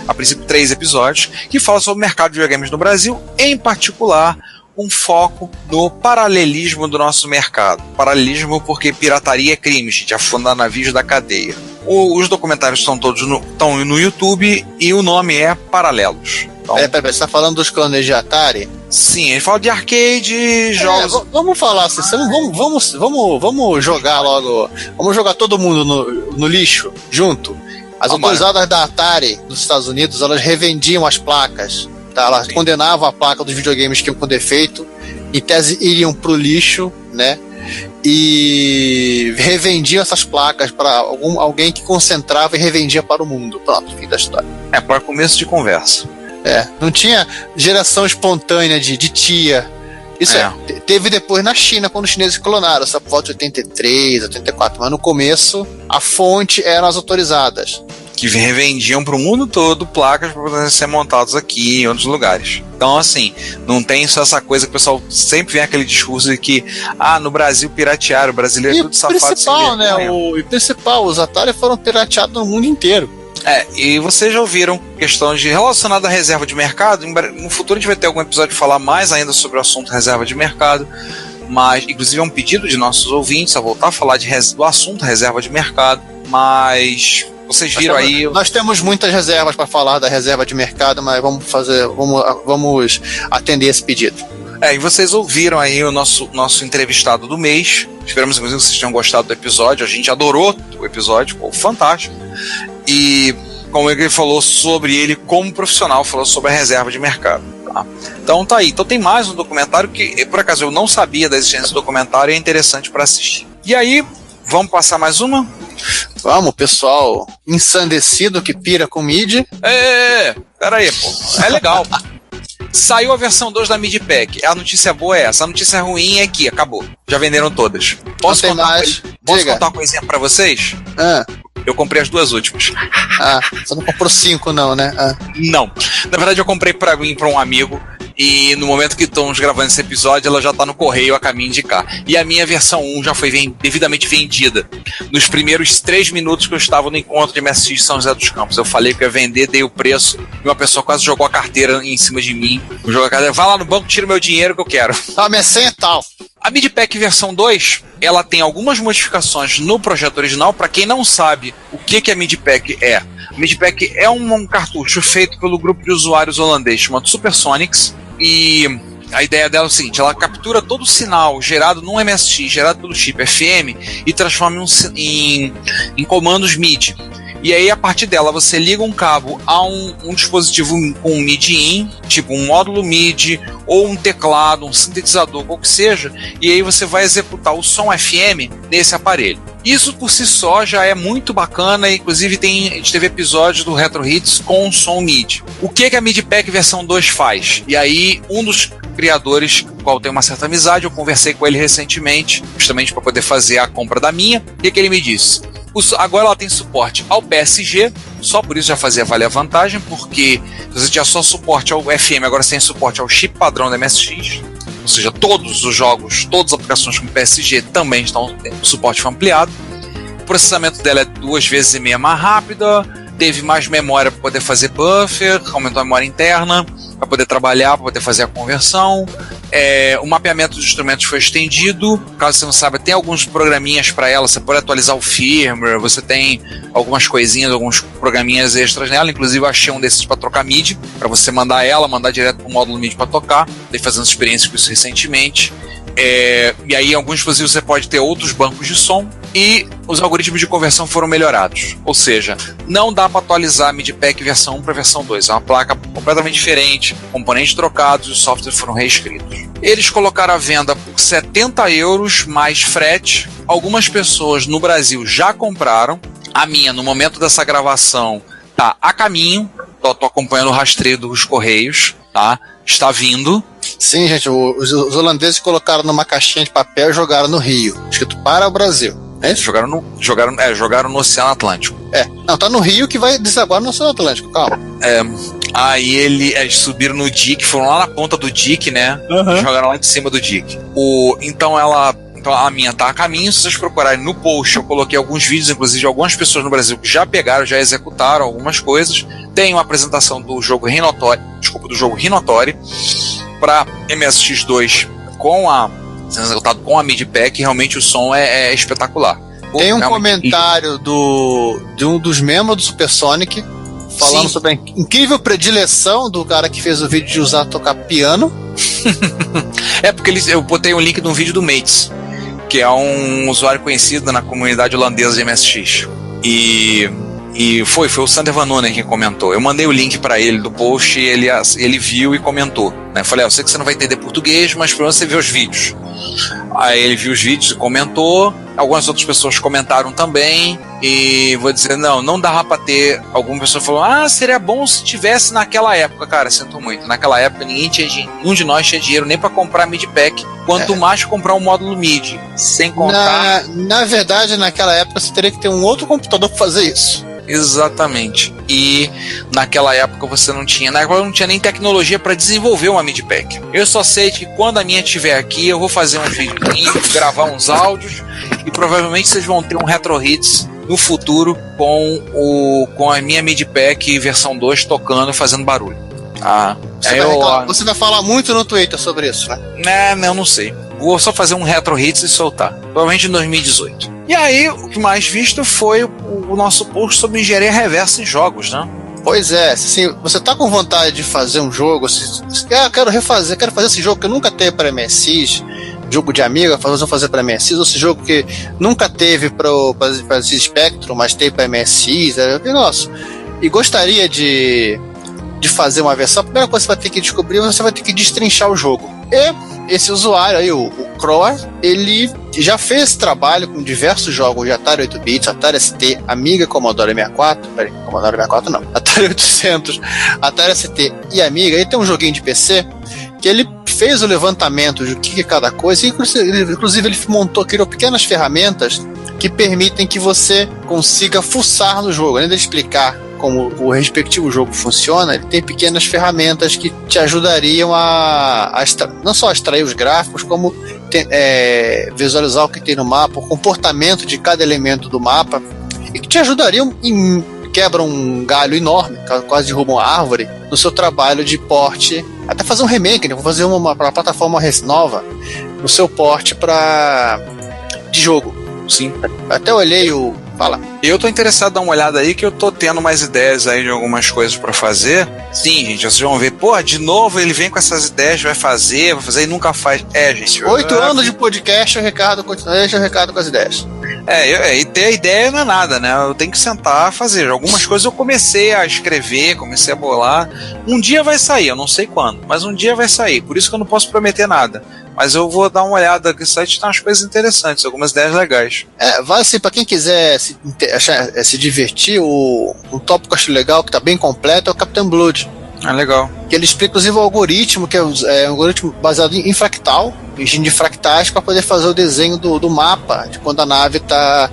a princípio 3 episódios, que falam sobre o mercado de videogames no Brasil, em particular um foco no paralelismo do nosso mercado. Paralelismo porque pirataria é crime, gente, afundar navios da cadeia. Os documentários estão todos no YouTube e o nome é Paralelos. Então, você está falando dos clones de Atari? Sim, ele fala de arcade, jogos... Vamos falar assim, vamos jogar logo, vamos jogar todo mundo no lixo, junto. As autorizadas da Atari dos Estados Unidos, elas revendiam as placas, tá? Elas condenavam a placa dos videogames que iam com defeito, em tese iriam pro lixo, né? E revendiam essas placas para alguém que concentrava e revendia para o mundo. Pronto, fim da história. Para começo de conversa. Não tinha geração espontânea de tia. Isso teve depois na China, quando os chineses clonaram, essa foto de 83, 84, mas no começo a fonte eram as autorizadas. que revendiam para o mundo todo placas para poderem ser montadas aqui em outros lugares. Então, assim, não tem só essa coisa que o pessoal sempre vem aquele discurso de que no Brasil piratearam, o brasileiro é tudo safado. Principal, né? O principal, os Atari foram pirateados no mundo inteiro. E vocês já ouviram questões relacionadas à reserva de mercado. No futuro a gente vai ter algum episódio de falar mais ainda sobre o assunto reserva de mercado, mas inclusive é um pedido de nossos ouvintes a voltar a falar do assunto reserva de mercado, mas vocês viram aí... Nós temos muitas reservas para falar da reserva de mercado, mas vamos atender esse pedido. E vocês ouviram aí o nosso entrevistado do mês. Esperamos inclusive que vocês tenham gostado do episódio. A gente adorou o episódio, ficou fantástico. E como ele falou sobre ele como profissional, falou sobre a reserva de mercado. Tá? Então tá aí. Então tem mais um documentário que, por acaso, eu não sabia da existência do documentário e é interessante para assistir. E aí, vamos passar mais uma? Vamos, pessoal ensandecido que pira com MIDI. Pera aí, pô. É legal. Saiu a versão 2 da MIDI Pack. A notícia boa é essa. A notícia ruim é que acabou. Já venderam todas. Posso contar uma coisinha pra vocês? Eu comprei as 2 últimas. Você não comprou 5 não, né? Não. Na verdade eu comprei pra mim, pra um amigo. E no momento que estamos gravando esse episódio, ela já tá no correio a caminho de cá. E a minha versão 1 já foi devidamente vendida. Nos primeiros 3 minutos que eu estava no encontro de MSX São José dos Campos. Eu falei que eu ia vender, dei o preço. E uma pessoa quase jogou a carteira em cima de mim. Jogou a carteira, vai lá no banco, tira o meu dinheiro que eu quero. Minha senha é tal. A MIDI Pack versão 2, ela tem algumas modificações no projeto original. Para quem não sabe o que a MIDI Pack é. A MIDI Pack é um cartucho feito pelo grupo de usuários holandês chamado Supersonics. E a ideia dela é o seguinte: ela captura todo o sinal gerado num MSX, gerado pelo chip FM, e transforma em comandos MIDI. E aí, a partir dela, você liga um cabo a um dispositivo com um MIDI-in, tipo um módulo MIDI, ou um teclado, um sintetizador, qual que seja, e aí você vai executar o som FM nesse aparelho. Isso por si só já é muito bacana, inclusive a gente teve episódios do Retro Hits com som MIDI. O que a MIDI Pack versão 2 faz? E aí, um dos criadores, com o qual eu tenho uma certa amizade, eu conversei com ele recentemente, justamente para poder fazer a compra da minha. O que ele me disse? Agora ela tem suporte ao PSG, só por isso já fazia valer a vantagem, porque você tinha só suporte ao FM, agora você tem suporte ao chip padrão da MSX, ou seja, todos os jogos, todas as aplicações com PSG também estão tendo suporte ampliado. O processamento dela é 2,5 vezes mais rápida, teve mais memória para poder fazer buffer, aumentou a memória interna, para poder trabalhar, para poder fazer a conversão. O mapeamento dos instrumentos foi estendido. Caso você não saiba, tem alguns programinhas para ela. Você pode atualizar o firmware, você tem algumas coisinhas, alguns programinhas extras nela. Inclusive eu achei um desses para trocar MIDI, para você mandar direto para o módulo MIDI para tocar. Estou fazendo experiência com isso recentemente. E aí em alguns dispositivos você pode ter outros bancos de som, e os algoritmos de conversão foram melhorados, ou seja, não dá para atualizar a MIDI Pack versão 1 para versão 2, é uma placa completamente diferente, componentes trocados e os softwares foram reescritos. Eles colocaram à venda por €70 mais frete. Algumas pessoas no Brasil já compraram. A minha, no momento dessa gravação, tá a caminho. Tô acompanhando o rastreio dos correios, tá? Está vindo. Sim, gente, os holandeses colocaram numa caixinha de papel e jogaram no Rio, escrito para o Brasil. É isso? Jogaram no Oceano Atlântico. Não, tá no Rio que vai desaguar no Oceano Atlântico, calma. Aí eles subiram no dique, foram lá na ponta do dique, né? Jogaram lá de cima do dique. Então a minha tá a caminho. Se vocês procurarem no post, eu coloquei alguns vídeos, inclusive de algumas pessoas no Brasil que já pegaram, já executaram algumas coisas. Tem uma apresentação do jogo Rhinotori para MSX2 sendo executado com a MIDI Pack. Realmente o som é espetacular. Tem um comentário de um dos membros do Supersonic falando sobre a incrível predileção do cara que fez o vídeo de tocar piano. Porque eu botei um link de um vídeo do Mates, que é um usuário conhecido na comunidade holandesa de MSX. E foi o Sander Van Nunen que comentou. Eu mandei o link para ele do post e ele viu e comentou, né? Eu falei, eu sei que você não vai entender português, mas pelo menos você vê os vídeos. Aí ele viu os vídeos e comentou. Algumas outras pessoas comentaram também. E vou dizer, não dava pra ter. Alguma pessoa falou, seria bom se tivesse naquela época. Cara, sinto muito. Naquela época nenhum de nós tinha dinheiro nem pra comprar MIDI Pack, quanto mais comprar um módulo MIDI. Sem contar. Na verdade, naquela época você teria que ter um outro computador pra fazer isso. Exatamente. E naquela época você não tinha nem tecnologia para desenvolver uma MIDI-Pack. Eu só sei que quando a minha estiver aqui, eu vou fazer um vídeo, gravar uns áudios e provavelmente vocês vão ter um Retro Hits no futuro com a minha MIDI-Pack versão 2 tocando, fazendo barulho. Você vai falar muito no Twitter sobre isso, né? Eu não sei. Vou só fazer um Retro Hits e soltar. Provavelmente em 2018. E aí, o que mais visto foi o nosso post sobre engenharia reversa em jogos, né? Pois é, assim, você tá com vontade de fazer um jogo, quero fazer esse jogo que eu nunca teve para MSX, jogo de Amiga, fazer para MSX, ou esse jogo que nunca teve para Spectrum, mas teve para MSX, nossa, e gostaria de fazer uma versão. A primeira coisa que você vai ter que descobrir, você vai ter que destrinchar o jogo. E esse usuário aí, o Croar, ele já fez esse trabalho com diversos jogos de Atari 8-bits, Atari ST, Amiga, Commodore 64, Commodore 64 não, Atari 800, Atari ST e Amiga. Aí tem um joguinho de PC que ele fez o levantamento de o que é cada coisa, e inclusive ele criou pequenas ferramentas que permitem que você consiga fuçar no jogo. Além de explicar como o respectivo jogo funciona, ele tem pequenas ferramentas que te ajudariam não só a extrair os gráficos, como visualizar o que tem no mapa, o comportamento de cada elemento do mapa, e que te ajudariam quebram um galho enorme, quase derrubam uma árvore, no seu trabalho de porte, até fazer um remake, né? Vou fazer uma plataforma nova, no seu porte de jogo. Sim. Até olhei Fala. Eu tô interessado em dar uma olhada aí, que eu tô tendo mais ideias aí de algumas coisas pra fazer. Sim, gente, vocês vão ver, de novo ele vem com essas ideias, vai fazer e nunca faz. Gente. 8 anos de podcast, o Ricardo deixa o Ricardo com as ideias. E ter a ideia não é nada, né? Eu tenho que sentar a fazer. Algumas coisas eu comecei a escrever, comecei a bolar. Um dia vai sair, eu não sei quando, mas um dia vai sair. Por isso que eu não posso prometer nada. Mas eu vou dar uma olhada aqui no site, tem umas coisas interessantes, algumas ideias legais. Vai assim, pra quem quiser se divertir, um tópico que eu acho legal, que tá bem completo, é o Captain Blood. Legal. Que ele explica, inclusive, o algoritmo, que é um algoritmo baseado em fractal, engine de fractais, para poder fazer o desenho do mapa, de quando a nave tá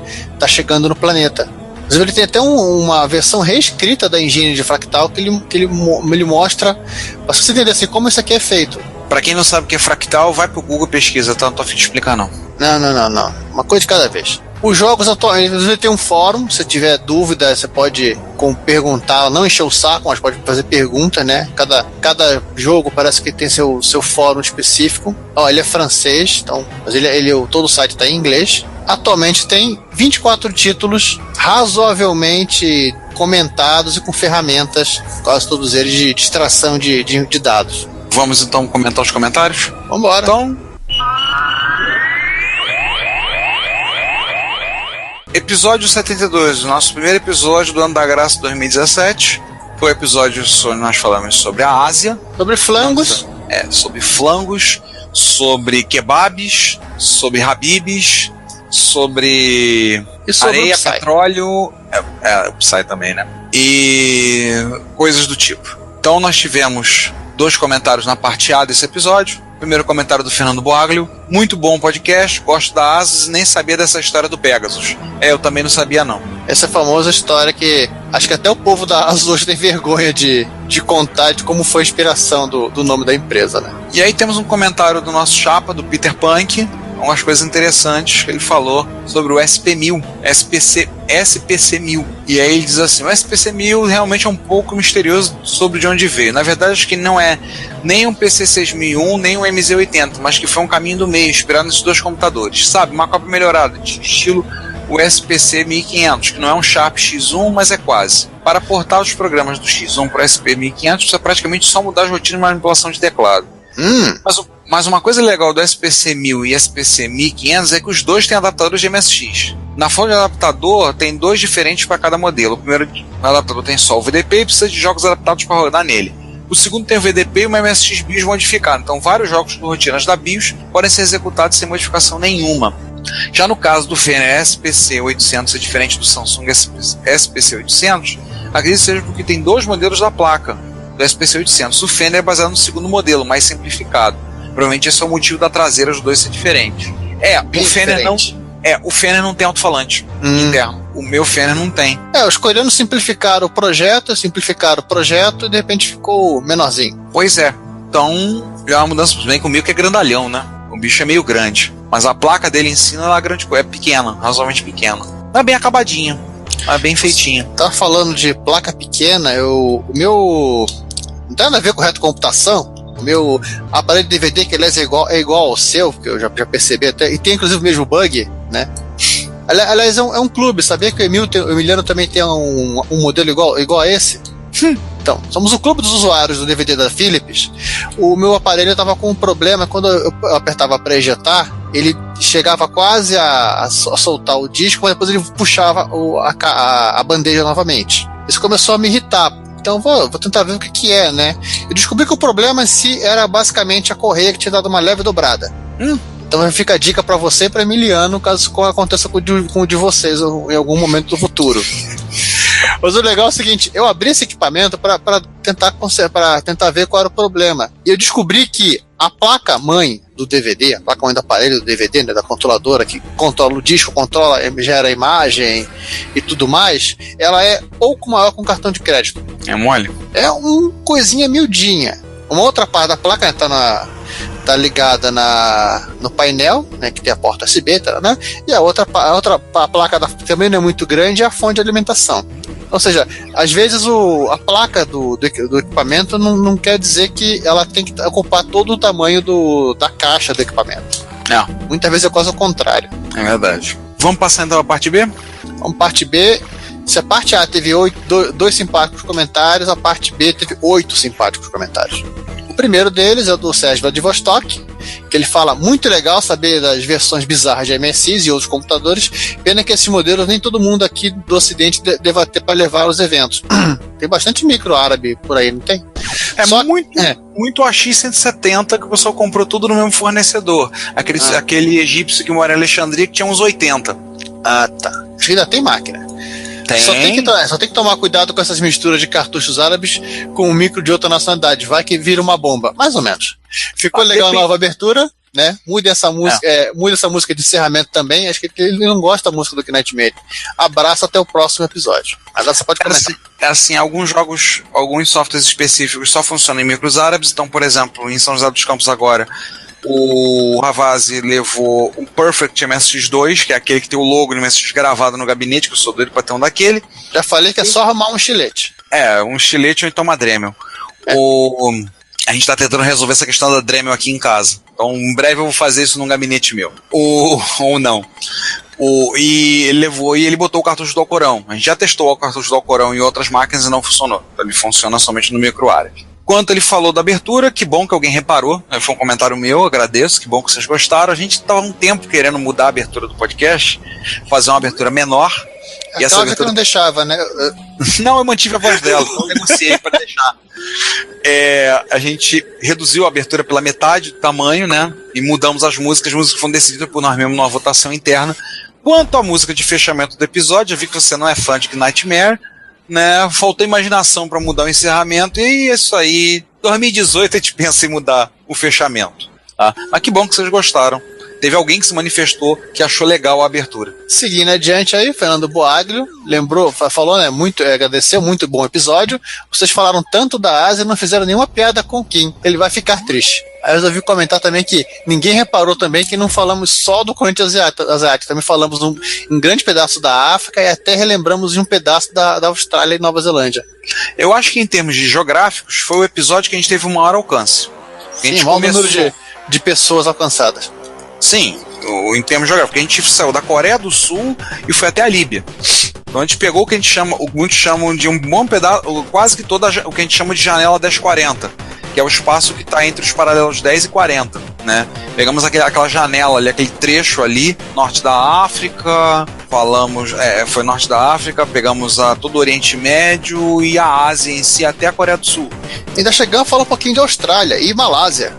chegando no planeta. Inclusive, ele tem até uma versão reescrita da engine de fractal que ele mostra, pra você entender assim, como isso aqui é feito. Pra quem não sabe o que é fractal, vai pro Google e pesquisa, tá? Não tô a fim de explicar, não. Não. Uma coisa de cada vez. Os jogos atualmente tem um fórum, se tiver dúvida, você pode perguntar, não encher o saco, mas pode fazer pergunta, né? Cada jogo parece que tem seu fórum específico. Ele é francês, então, mas todo o site está em inglês. Atualmente tem 24 títulos razoavelmente comentados e com ferramentas, quase todos eles, de extração de dados. Vamos então comentar os comentários? Vambora. Então, episódio 72, o nosso primeiro episódio do Ano da Graça 2017. Foi o episódio onde nós falamos sobre a Ásia. Sobre flangos. Sobre flangos, sobre kebabs, sobre habibs, sobre areia, petróleo. O Psy também, né? E coisas do tipo. Então nós tivemos 2 comentários na parte A desse episódio. Primeiro comentário do Fernando Boaglio. Muito bom podcast, gosto da Asus e nem sabia dessa história do Pegasus. Eu também não sabia, não. Essa famosa história que acho que até o povo da Asus hoje tem vergonha de contar de como foi a inspiração do nome da empresa, né? E aí temos um comentário do nosso chapa, do Peter Punk, umas coisas interessantes que ele falou sobre o SP1000, SPC1000. E aí ele diz assim, o SPC1000 realmente é um pouco misterioso sobre de onde veio. Na verdade, acho que não é nem um PC6001, nem um MZ80, mas que foi um caminho do meio, inspirado nesses 2 computadores. Sabe, uma cópia melhorada, de estilo o SPC1500, que não é um Sharp X1, mas é quase. Para portar os programas do X1 para o SP1500, precisa praticamente só mudar as rotinas de manipulação de teclado. Mas uma coisa legal do SPC1000 e SPC1500 é que os 2 têm adaptadores de MSX. Na fonte de adaptador tem 2 diferentes para cada modelo. O primeiro adaptador tem só o VDP e precisa de jogos adaptados para rodar nele. O segundo tem o VDP e uma MSX BIOS modificada. Então vários jogos com rotinas da BIOS podem ser executados sem modificação nenhuma. Já no caso do Fender SPC800 é diferente do Samsung SPC800, acredito que seja porque tem 2 modelos da placa do SPC800. O Fender é baseado no segundo modelo, mais simplificado. Provavelmente esse é o motivo da traseira dos 2 ser diferentes. O Fender não tem alto-falante interno. o meu Fender não tem. Os coreanos simplificaram o projeto e de repente ficou menorzinho. Pois é. Então, já é uma mudança. Bem comigo que é grandalhão, né? O bicho é meio grande. Mas a placa dele em si não é grande coisa, é pequena, razoavelmente pequena. Não é bem acabadinha, é bem feitinha. Tá falando de placa pequena, o meu... Não tem nada a ver com retrocomputação. O meu aparelho de DVD, que aliás é igual ao seu, que eu já percebi até, e tem inclusive o mesmo bug, né? Aliás, é um clube, sabia que o Emiliano também tem um modelo igual a esse? Então, somos o clube dos usuários do DVD da Philips. O meu aparelho estava com um problema, quando eu apertava para ejetar, ele chegava quase a soltar o disco, mas depois ele puxava a bandeja novamente. Isso começou a me irritar. Então vou tentar ver o que é, né? Eu descobri que o problema em si era basicamente a correia que tinha dado uma leve dobrada. Então fica a dica para você e para Emiliano, caso aconteça com o de vocês em algum momento do futuro. Mas o legal é o seguinte, eu abri esse equipamento para tentar ver qual era o problema. E eu descobri que a placa-mãe do DVD, a placa-mãe do aparelho do DVD, né, da controladora, que controla o disco, gera a imagem e tudo mais, ela é pouco maior que um cartão de crédito. É mole? É uma coisinha miudinha. Uma outra parte da placa, né, tá ligada no painel, né, que tem a porta USB, né, e a outra placa também não é muito grande, é a fonte de alimentação. Ou seja, às vezes a placa do equipamento não quer dizer que ela tem que ocupar todo o tamanho da caixa do equipamento. Muitas vezes é quase o contrário. É verdade. Vamos passar então a parte B? Vamos parte B. Se a parte A teve 2 simpáticos comentários, a parte B teve 8 simpáticos comentários. O primeiro deles é o do Sérgio Vladivostok, que ele fala: muito legal saber das versões bizarras de MSIs e outros computadores, pena que esses modelos nem todo mundo aqui do ocidente deva ter para levar aos eventos. Tem bastante micro árabe por aí, não tem? Muito AX170 que o pessoal comprou tudo no mesmo fornecedor. Aquele egípcio que mora em Alexandria que tinha uns 80. Ah, tá. Acho que ainda tem máquina. Só tem que tomar cuidado com essas misturas de cartuchos árabes com um micro de outra nacionalidade. Vai que vira uma bomba. Mais ou menos. Ficou legal a nova abertura, né? Mude essa música de encerramento também. Acho que ele não gosta da música do Knightmare. Abraço, até o próximo episódio. Agora você pode comentar. Assim, alguns softwares específicos só funcionam em micros árabes. Então, por exemplo, em São José dos Campos agora, o Ravazzi levou um Perfect MSX2, que é aquele que tem o logo do MSX gravado no gabinete, que eu sou doido pra ter um daquele. Já falei que é só arrumar um estilete. Um estilete ou então uma Dremel. A gente tá tentando resolver essa questão da Dremel aqui em casa. Então, em breve eu vou fazer isso num gabinete meu. Ou não. E ele botou o cartucho do Alcorão. A gente já testou o cartucho do Alcorão em outras máquinas e não funcionou. Ele funciona somente no micro árabe. Quanto ele falou da abertura, que bom que alguém reparou, foi um comentário meu, agradeço, que bom que vocês gostaram. A gente estava um tempo querendo mudar a abertura do podcast, fazer uma abertura menor. E essa abertura que não deixava, né? Não, eu mantive a voz dela, eu negociei para deixar. A gente reduziu a abertura pela metade do tamanho, né? E mudamos as músicas foram decididas por nós mesmos numa votação interna. Quanto à música de fechamento do episódio, eu vi que você não é fã de Knightmare, né? Faltou imaginação para mudar o encerramento, e é isso aí. 2018 a gente pensa em mudar o fechamento, tá? Mas que bom que vocês gostaram. Teve alguém que se manifestou que achou legal a abertura. Seguindo adiante aí, Fernando Boaglio falou, né? Agradeceu, muito bom episódio. Vocês falaram tanto da Ásia e não fizeram nenhuma piada com o Kim. Ele vai ficar triste. Aí eu resolvi comentar também que ninguém reparou também que não falamos só do continente asiático. Também falamos um grande pedaço da África e até relembramos de um pedaço da Austrália e Nova Zelândia. Eu acho que em termos de geográficos foi o episódio que a gente teve o maior alcance. Sim, o maior número de pessoas alcançadas. Sim, em termos geográficos. A gente saiu da Coreia do Sul e foi até a Líbia. Então a gente pegou o que a gente chama, muitos chamam de um bom pedaço, quase que toda o que a gente chama de janela 1040, que é o espaço que está entre os paralelos 10 e 40, né? Pegamos aquela janela ali, aquele trecho ali, norte da África, foi norte da África, pegamos todo o Oriente Médio e a Ásia em si, até a Coreia do Sul. Ainda chegamos a falar um pouquinho de Austrália e Malásia.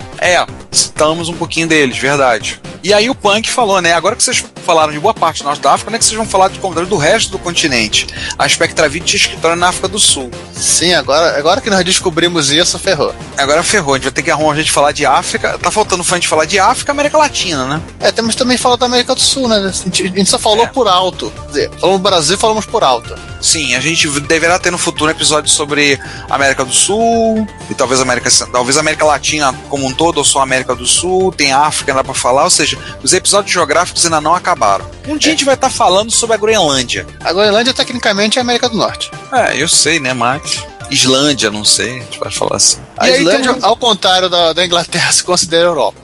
Citamos um pouquinho deles, verdade. E aí o Punk falou, né, agora que vocês falaram de boa parte do norte da África, não é que vocês vão falar de contrário do resto do continente. A Spectravide tinha escritório na África do Sul. Sim, agora que nós descobrimos isso, ferrou. Agora ferrou, a gente vai ter que arrumar a gente falar de África. Tá faltando fã de falar de África e América Latina, né? Temos também falar da América do Sul, né? A gente só falou por alto. Quer dizer, falamos do Brasil, falamos por alto. Sim, a gente deverá ter no futuro um episódio sobre América do Sul e talvez América Latina como um todo, ou só América do Sul, tem África, dá pra falar, ou seja, os episódios geográficos ainda não acabaram. Um dia a gente vai estar falando sobre a Groenlândia. A Groenlândia, tecnicamente, é a América do Norte. Eu sei, né, Max? Islândia, não sei, a gente pode falar assim. A Islândia, ao contrário da Inglaterra, se considera Europa.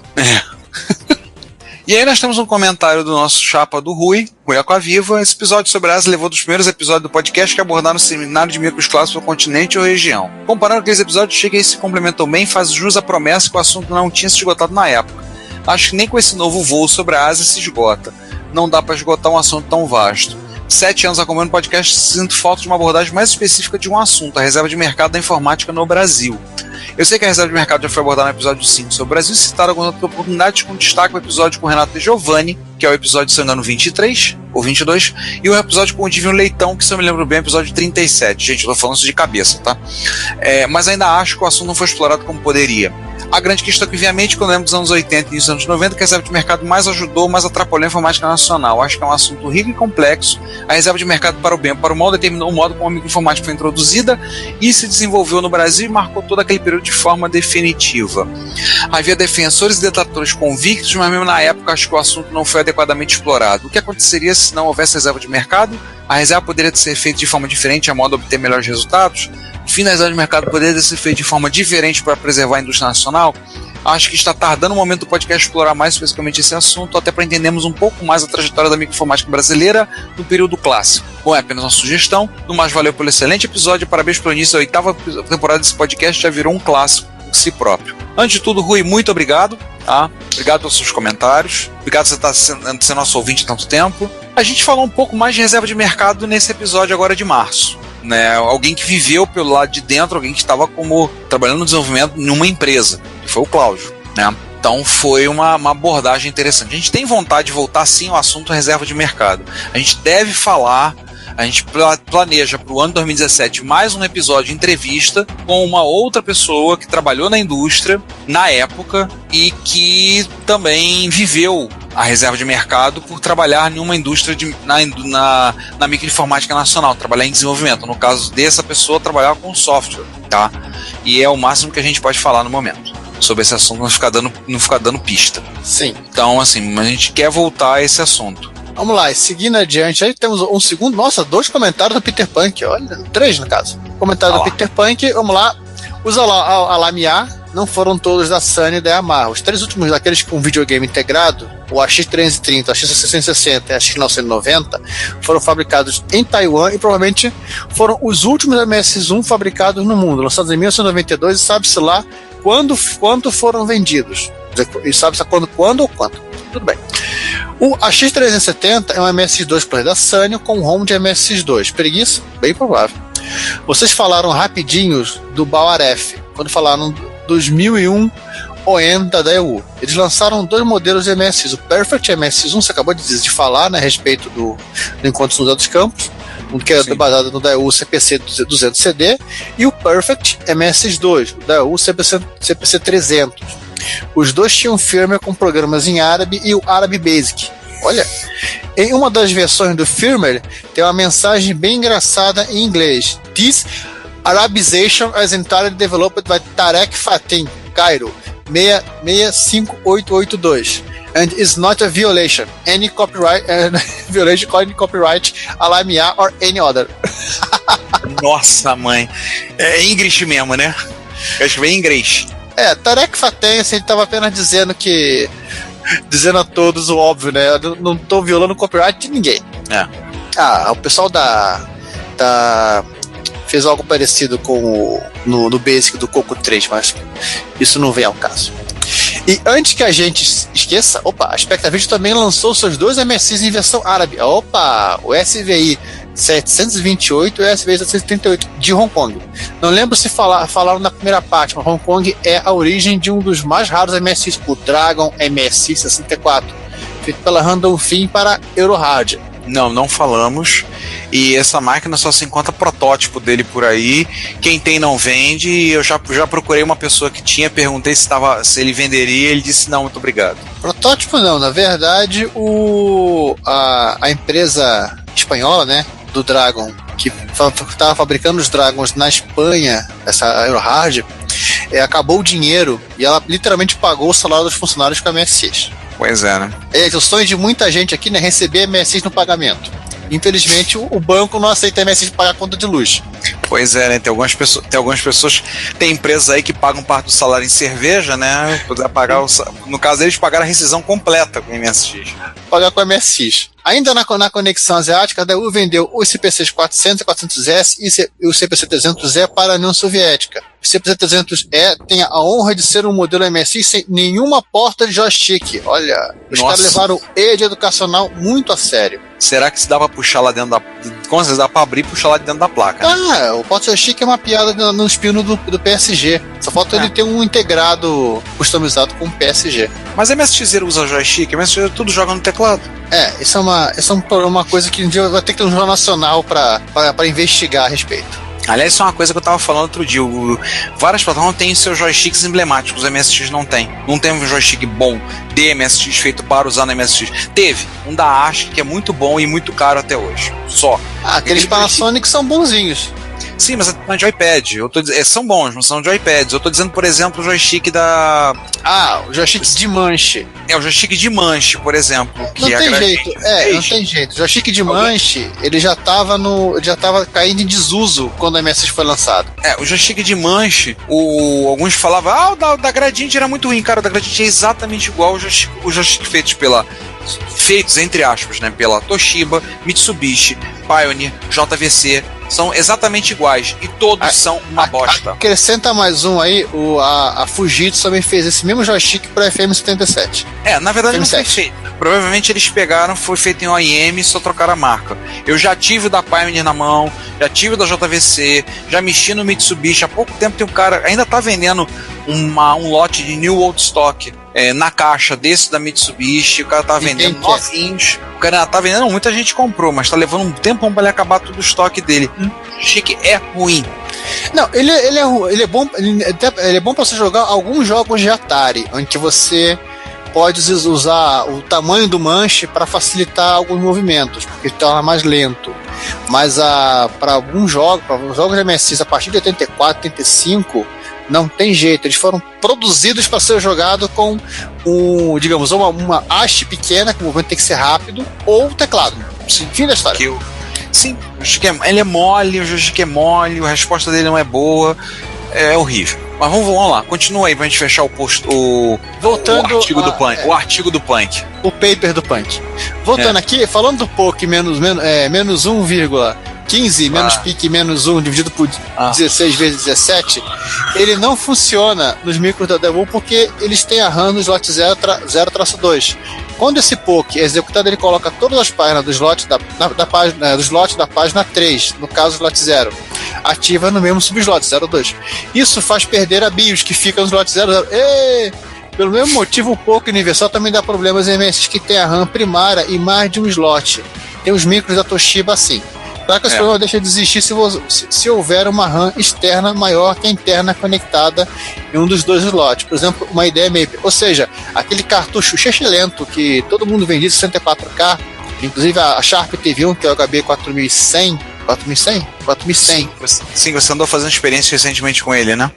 E aí nós temos um comentário do nosso chapa do Rui Aquaviva. Esse episódio sobre a Ásia levou dos primeiros episódios do podcast que abordaram o seminário de micros clássicos do continente ou região. Comparando aqueles episódios, chega e se complementou bem e faz jus à promessa que o assunto não tinha se esgotado na época. Acho que nem com esse novo voo sobre a Ásia se esgota. Não dá para esgotar um assunto tão vasto. 7 anos acompanhando o podcast, sinto falta de uma abordagem mais específica de um assunto, a reserva de mercado da informática no Brasil. Eu sei que a reserva de mercado já foi abordada no episódio 5 sobre o Brasil e citaram algumas outras oportunidades, com destaque o episódio com o Renato Giovanni, que é o episódio, se eu não me engano, 23 ou 22, e o episódio com o Divino Leitão, que, se eu me lembro bem, é o episódio 37. Gente, eu tô falando isso de cabeça, tá? Mas ainda acho que o assunto não foi explorado como poderia. A grande questão que vem à mente quando lembro dos anos 80 e dos anos 90, que a reserva de mercado mais ajudou, mais atrapalhou a informática nacional. Acho que é um assunto rico e complexo. A reserva de mercado, para o bem ou para o mal, determinou o modo como a microinformática foi introduzida e se desenvolveu no Brasil e marcou todo aquele período de forma definitiva. Havia defensores e detratores convictos, mas mesmo na época acho que o assunto não foi adequadamente explorado. O que aconteceria se não houvesse reserva de mercado? A reserva poderia ser feita de forma diferente a modo de obter melhores resultados? O fim da reserva de mercado poderia ser feito de forma diferente para preservar a indústria nacional? Acho que está tardando o momento do podcast explorar mais especificamente esse assunto, até para entendermos um pouco mais a trajetória da microinformática brasileira no período clássico. Bom, é apenas uma sugestão. No mais, valeu pelo excelente episódio, parabéns pelo início da 8ª temporada desse podcast, já virou um clássico por si próprio. Antes de tudo, Rui, muito obrigado. Tá? Obrigado pelos seus comentários. Obrigado por você estar sendo nosso ouvinte há tanto tempo. A gente falou um pouco mais de reserva de mercado nesse episódio agora de março. Né? Alguém que viveu pelo lado de dentro, alguém que estava trabalhando no desenvolvimento em uma empresa, que foi o Cláudio. Né? Então foi uma abordagem interessante. A gente tem vontade de voltar sim ao assunto reserva de mercado. A gente deve falar, a gente planeja para o ano 2017 mais um episódio de entrevista com uma outra pessoa que trabalhou na indústria na época e que também viveu a reserva de mercado por trabalhar em uma indústria na microinformática nacional, trabalhar em desenvolvimento. No caso dessa pessoa, trabalhar com software, tá? E é o máximo que a gente pode falar no momento sobre esse assunto, não ficar dando pista. Sim. Então, assim, a gente quer voltar a esse assunto. Vamos lá, seguindo adiante, aí temos um segundo, 2 comentários do Peter Punk, olha, 3 no caso. Comentário do Peter Punk, vamos lá. Os Alamiá não foram todos da Sunny e da Yamaha. Os 3 últimos daqueles com videogame integrado, o AX330, o AX660 e o AX990, foram fabricados em Taiwan e provavelmente foram os últimos MSX1 fabricados no mundo, lançados em 1992 e sabe-se lá quando foram vendidos. E sabe-se quando ou quanto. Tudo bem. O AX370 é um MSX2 Plus da Sunny com ROM de MSX2. Preguiça? Bem provável. Vocês falaram rapidinhos do Bauaref, quando falaram dos 1001 ON da Daewoo. Eles lançaram 2 modelos de MSX. O Perfect MSX1, você acabou de falar, né, a respeito do Encontro dos Campos, que é baseado no Daewoo CPC 200CD, e o Perfect MSX2, o Daewoo CPC 300. Os dois tinham firmware com programas em árabe e o Arabic Basic. Olha, em uma das versões do firmware tem uma mensagem bem engraçada em inglês. This Arabization is entirely developed by Tarek Fatin, Cairo, 65882, and is not a violation, any copyright, Alamiá or any other. Nossa, mãe. É English mesmo, né? Eu acho que vem em inglês. Tarek Fatin, assim, ele estava apenas dizendo a todos o óbvio, né? Eu não estou violando o copyright de ninguém. O pessoal fez algo parecido com no Basic do Coco 3, mas isso não vem ao caso. E antes que a gente esqueça, a Spectravide também lançou seus 2 MSX em versão árabe. O SVI 728 e o SVI 738 de Hong Kong. Não lembro se falaram na primeira parte, mas Hong Kong é a origem de um dos mais raros MSX, o Dragon MSX 64, feito pela Random Fin para Eurohard. Não falamos. E essa máquina só se encontra protótipo dele por aí. Quem tem não vende. E eu já procurei uma pessoa que tinha, perguntei se ele venderia. Ele disse não, muito obrigado. Protótipo não, na verdade a empresa espanhola, né, do Dragon, que estava fabricando os Dragons na Espanha, essa Eurohard, acabou o dinheiro e ela literalmente pagou o salário dos funcionários com a MSX. Pois é, né? O sonho de muita gente aqui, né, receber MSX no pagamento. Infelizmente o banco não aceita MSX pagar conta de luz. Pois é, né? Tem algumas pessoas, tem empresas aí que pagam parte do salário em cerveja, né? Poder pagar no caso deles pagaram a rescisão completa com o MSX. Pagar com o MSX. Ainda na conexão asiática, a DAewoo vendeu os CPCs 400 e 400S e o CPC 300E para a União Soviética. O CPC 300E tem a honra de ser um modelo MSX sem nenhuma porta de joystick. Olha, os caras levaram o E de educacional muito a sério. Será que se dá pra puxar lá dentro da... Com certeza dá pra abrir e puxar lá dentro da placa, né? O porta joystick é uma piada no espino do PSG. Só falta ele ter um integrado customizado com o PSG. Mas a MSX usa joystick? A MSX tudo joga no teclado. Isso é uma coisa que um dia vai ter que ter um jornal nacional pra investigar a respeito. Aliás, isso é uma coisa que eu tava falando outro dia. Várias plataformas têm seus joysticks emblemáticos, o MSX não tem. Não tem um joystick bom de MSX feito para usar no MSX. Teve um da ASCII que é muito bom e muito caro até hoje. Só. Aqueles Panasonic são bonzinhos. Sim, mas é de iPad. São bons, mas são de iPads. Eu tô dizendo, por exemplo, o joystick da... o joystick de manche. O joystick de manche, por exemplo. Não tem jeito. Não tem jeito. O joystick de manche, ele já tava caindo em desuso quando o MSX foi lançado. O joystick de manche, alguns falavam, o da Gradiente era muito ruim. Cara, o da Gradiente é exatamente igual o joystick feitos, entre aspas, né, pela Toshiba, Mitsubishi, Pioneer, JVC, são exatamente iguais e todos são uma bosta. Acrescenta mais um aí, a Fujitsu também fez esse mesmo joystick para FM77. Na verdade FM7. Não foi feito. Provavelmente eles pegaram, foi feito em OEM e só trocaram a marca. Eu já tive o da Pioneer na mão, já tive o da JVC, já mexi no Mitsubishi. Há pouco tempo tem um cara, ainda tá vendendo um lote de New Old Stock na caixa desse da Mitsubishi. O cara tá vendendo novinhos. O cara tá vendendo, muita gente comprou, mas tá levando um tempão pra ele acabar todo o estoque dele. O chique é ruim. Não, ele é bom. Ele é bom pra você jogar alguns jogos de Atari, onde você pode usar o tamanho do manche para facilitar alguns movimentos, porque torna mais lento. Mas para alguns jogos, para os jogos de MSX a partir de 84, 85, não tem jeito. Eles foram produzidos para ser jogado com digamos, uma haste pequena, que o movimento tem que ser rápido, ou teclado. Fim da história. Sim, ele é mole, o joystick é mole, a resposta dele não é boa, é horrível. Mas vamos lá, continua aí pra gente fechar o artigo do Punk. O artigo do Punk. O paper do Punk. Voltando aqui, falando do POC menos 1,15 menos pique menos 1 dividido por 16 vezes 17, ele não funciona nos micros da DAewoo porque eles têm a RAM no slot 0-2. Quando esse POC é executado, ele coloca todas as páginas do slot da página 3, no caso slot 0, ativa no mesmo subslot 0-2. Isso faz perder a BIOS, que fica no slot 0-0. Pelo mesmo motivo, o POC universal também dá problemas em MSX que tem a RAM primária e mais de um slot. Tem os micros da Toshiba assim. Claro que esse problema deixa de existir se houver uma RAM externa maior que a interna conectada em um dos dois slots. Por exemplo, uma ideia Maple. Ou seja, aquele cartucho lento que todo mundo vendia 64K, inclusive a Sharp teve um, que é o HB 4100. 4100? Sim, você andou fazendo experiência recentemente com ele, né?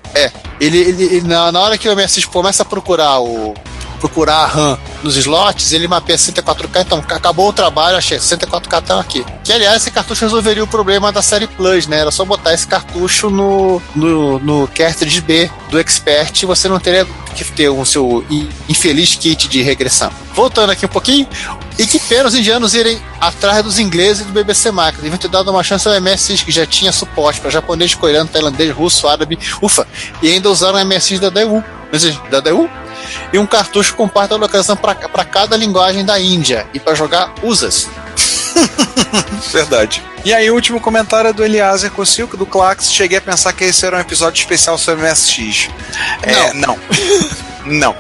Ele na hora que o MSX começa a procurar a RAM nos slots, ele mapeia 64K, então acabou o trabalho, achei 64K tá aqui. Que aliás, esse cartucho resolveria o problema da série Plus, né? Era só botar esse cartucho no cartridge B do Expert e você não teria que ter o seu infeliz kit de regressão. Voltando aqui um pouquinho, e que pena os indianos irem atrás dos ingleses e do BBC Mac. Deviam ter dado uma chance ao MSX, que já tinha suporte para japonês, coreano, tailandês, russo, árabe, e ainda usaram o MSX da DAewoo. E um cartucho com parte da localização para cada linguagem da Índia e para jogar USAs. Verdade. E aí o último comentário é do Eliezer Kossilko, do Clax. Cheguei a pensar que esse era um episódio especial sobre MSX. Não. Não.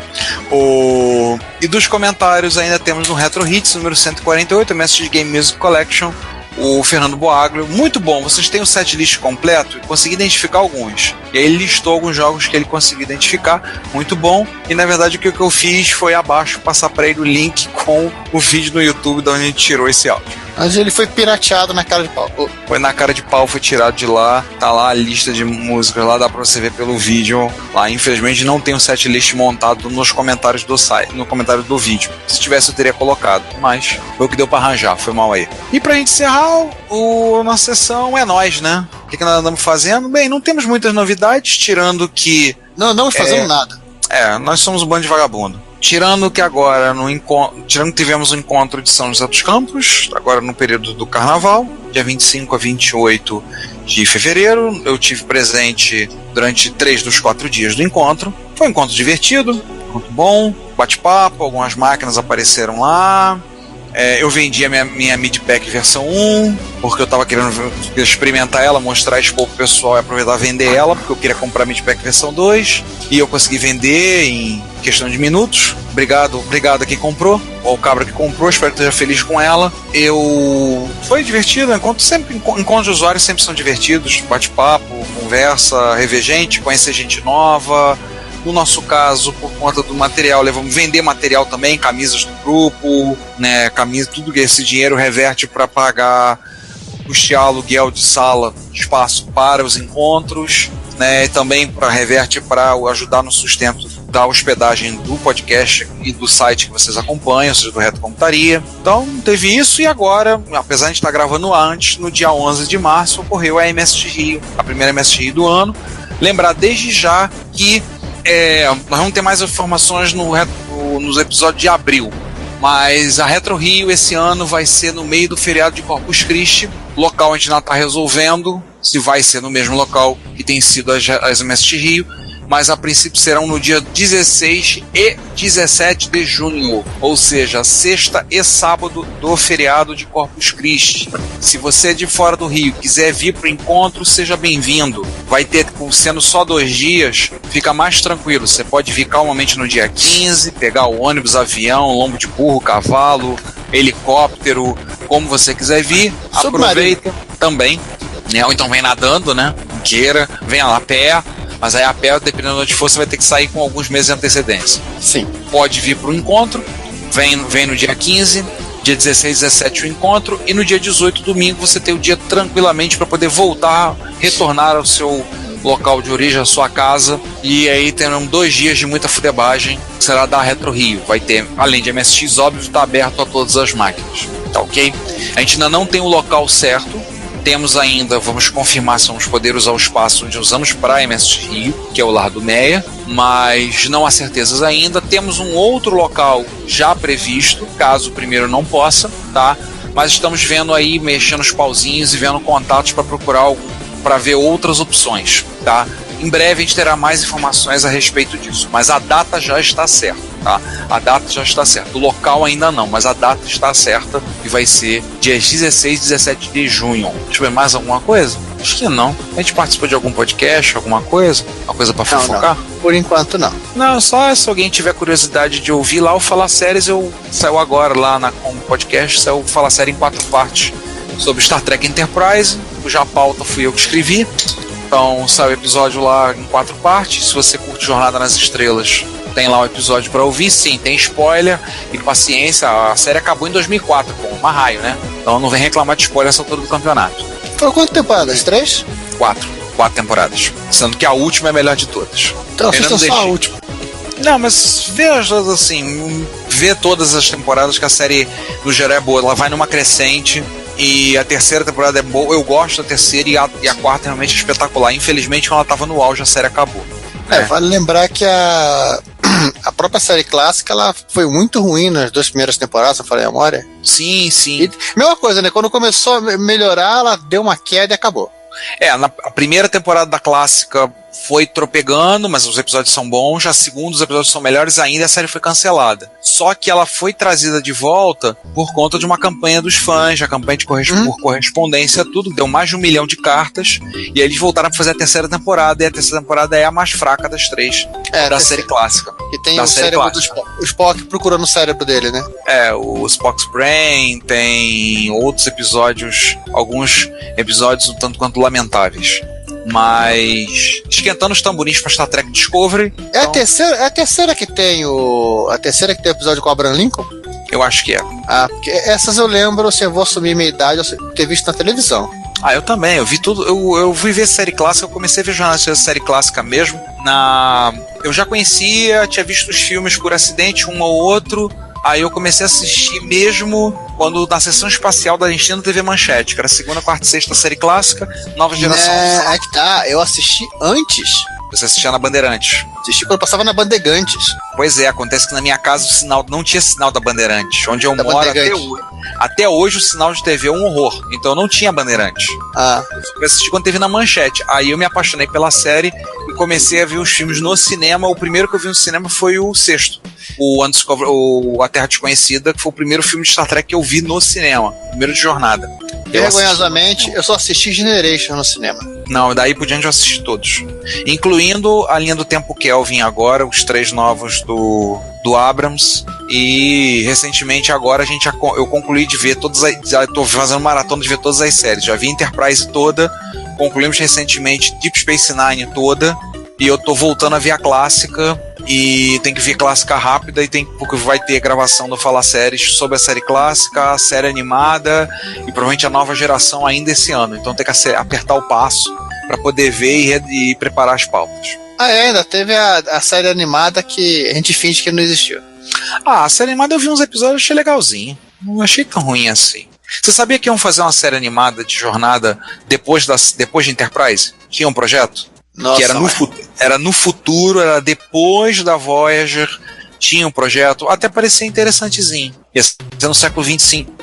E dos comentários ainda temos no Retro Hits, número 148, MSX Game Music Collection, o Fernando Boaglio. Muito bom, vocês têm o setlist completo e consegui identificar alguns. E aí ele listou alguns jogos que ele conseguiu identificar, muito bom. E na verdade o que eu fiz foi abaixo passar para ele o link com o vídeo no YouTube de onde a gente tirou esse áudio. Mas ele foi pirateado na cara de pau. Foi na cara de pau, foi tirado de lá. Tá lá a lista de músicas, lá dá pra você ver pelo vídeo. Lá, infelizmente, não tem o setlist montado nos comentários do site, no comentário do vídeo. Se tivesse, eu teria colocado. Mas foi o que deu pra arranjar, foi mal aí. E pra gente encerrar, nossa sessão é nós, né? O que nós andamos fazendo? Bem, não temos muitas novidades, tirando que... Não estamos fazendo nada. Nós somos um bando de vagabundo. Tirando que agora, tirando que tivemos um encontro de São José dos Campos, agora no período do Carnaval, dia 25 a 28 de fevereiro, eu tive presente durante 3 dos 4 dias do encontro. Foi um encontro divertido, muito bom, bate-papo, algumas máquinas apareceram lá. Eu vendi a minha Midpack versão 1, porque eu tava querendo experimentar ela, mostrar, expor pro pessoal e aproveitar e vender ela, porque eu queria comprar a Midpack versão 2, e eu consegui vender em questão de minutos. Obrigado a quem comprou, ou o cabra que comprou, espero que esteja feliz com ela. Foi divertido, encontros de usuários sempre são divertidos, bate-papo, conversa, rever gente, conhecer gente nova. No nosso caso, por conta do material, vender material também, camisas do grupo, né, tudo que esse dinheiro reverte para pagar, custear aluguel de sala, de espaço para os encontros, né, e também reverte para ajudar no sustento da hospedagem do podcast e do site que vocês acompanham, ou seja, do Retro Computaria. Então, teve isso, e agora, apesar de estar gravando antes, no dia 11 de março, ocorreu a MSX Rio, a primeira MSX Rio do ano. Lembrar desde já que nós vamos ter mais informações nos episódios de abril, mas a Retro Rio esse ano vai ser no meio do feriado de Corpus Christi. Local a gente não está resolvendo se vai ser no mesmo local que tem sido as MSX Rio, mas a princípio serão no dia 16 e 17 de junho, ou seja, sexta e sábado do feriado de Corpus Christi. Se você é de fora do Rio quiser vir para o encontro, seja bem-vindo. Vai ter, sendo só 2 dias, fica mais tranquilo. Você pode vir calmamente no dia 15, pegar o ônibus, avião, lombo de burro, cavalo, helicóptero, como você quiser vir. Aproveita também, né? Ou então vem nadando, né? Queira, venha lá a pé. Mas aí a pé, dependendo de onde for, você vai ter que sair com alguns meses de antecedência. Sim. Pode vir para o encontro, vem no dia 15, dia 16 e 17 o encontro, e no dia 18, domingo, você tem o dia tranquilamente para poder voltar, retornar ao seu local de origem, à sua casa, e aí terão 2 dias de muita fudebagem, que será da Retro Rio. Vai ter, além de MSX, óbvio, está aberto a todas as máquinas. Tá ok? A gente ainda não tem o local certo. Temos ainda, vamos confirmar se vamos poder usar o espaço onde usamos para a MSX Rio, que é o Lar do Meia, mas não há certezas ainda. Temos um outro local já previsto, caso o primeiro não possa, tá? Mas estamos vendo aí, mexendo os pauzinhos e vendo contatos para procurar, para ver outras opções, tá? Em breve a gente terá mais informações a respeito disso, mas a data já está certa, tá? A data já está certa. O local ainda não, mas a data está certa e vai ser dias 16 e 17 de junho. Deixa eu ver mais alguma coisa? Acho que não. A gente participou de algum podcast, alguma coisa? Uma coisa para fofocar? Não. Por enquanto não. Não, só se alguém tiver curiosidade de ouvir lá o Fala Séries, saiu agora lá como podcast, saiu o Fala Série em 4 partes sobre Star Trek Enterprise. Já a pauta fui eu que escrevi. Então saiu o episódio lá em 4 partes. Se você curte Jornada nas Estrelas, tem lá o episódio pra ouvir. Sim, tem spoiler e paciência. A série acabou em 2004 com uma raio, né? Então não vem reclamar de spoiler essa altura do campeonato. Foi quantas temporadas? 3? 4 temporadas. Sendo que a última é a melhor de todas. Então assista só a última. Não, mas vê assim, vê todas as temporadas, que a série no geral é boa. Ela vai numa crescente. E a terceira temporada é boa, eu gosto da terceira, e a quarta realmente é espetacular. Infelizmente, quando ela estava no auge, a série acabou. Vale lembrar que a própria série clássica, ela foi muito ruim nas 2 primeiras temporadas, se eu falei a memória. Sim. E, mesma coisa, né? Quando começou a melhorar, ela deu uma queda e acabou. A primeira temporada da clássica foi tropegando, mas os episódios são bons, já segundo os episódios são melhores ainda, a série foi cancelada. Só que ela foi trazida de volta por conta de uma campanha dos fãs, a campanha de por correspondência, tudo, deu mais de 1 milhão de cartas, e aí eles voltaram a fazer a terceira temporada, e a terceira temporada é a mais fraca das 3 da série clássica. E tem o cérebro do Spock, o Spock procurando o cérebro dele, né? O Spock's Brain, tem outros episódios, alguns episódios um tanto quanto lamentáveis. Mas esquentando os tamborins pra Star Trek Discovery. É a terceira que tem o episódio com o Abraham Lincoln? Eu acho que é. Porque essas eu lembro, assim, eu vou assumir minha idade, eu ter visto na televisão. Eu também, eu vi tudo, eu fui ver série clássica, eu comecei a ver jornada de série clássica mesmo. Eu já conhecia, tinha visto os filmes por acidente, um ou outro. Aí eu comecei a assistir mesmo quando na sessão espacial da Nintendo TV Manchete, que era a segunda, quarta e sexta série clássica, nova geração. Eu assisti antes. Você assistia na Bandeirantes. Assisti quando passava na Bandeirantes. Pois é, acontece que na minha casa o sinal não tinha sinal da Bandeirantes, onde eu moro até hoje. Até hoje o sinal de TV é um horror, então eu não tinha Bandeirantes. Eu assisti quando teve na Manchete. Aí eu me apaixonei pela série e comecei a ver os filmes no cinema. O primeiro que eu vi no cinema foi o sexto, A Terra Desconhecida, que foi o primeiro filme de Star Trek que eu vi no cinema, primeiro de jornada. Vergonhosamente, eu só assisti Generation no cinema. Não, daí por diante eu assisti todos, incluindo a linha do tempo Kelvin agora, os 3 novos do Abrams, e recentemente agora eu concluí de ver todas já tô fazendo maratona de ver todas as séries, já vi Enterprise toda, concluímos recentemente Deep Space Nine toda, e eu tô voltando a ver a clássica, e tem que ver clássica rápida, porque vai ter gravação do Fala Séries sobre a série clássica, a série animada, e provavelmente a nova geração ainda esse ano, então tem que apertar o passo para poder ver e preparar as pautas. Ainda teve a série animada que a gente finge que não existiu. A série animada eu vi uns episódios e achei legalzinho. Não achei tão ruim assim. Você sabia que iam fazer uma série animada de jornada depois de Enterprise? Tinha um projeto? Nossa, que era no futuro, era depois da Voyager. Tinha um projeto, até parecia interessantezinho. Ia ser no século 25.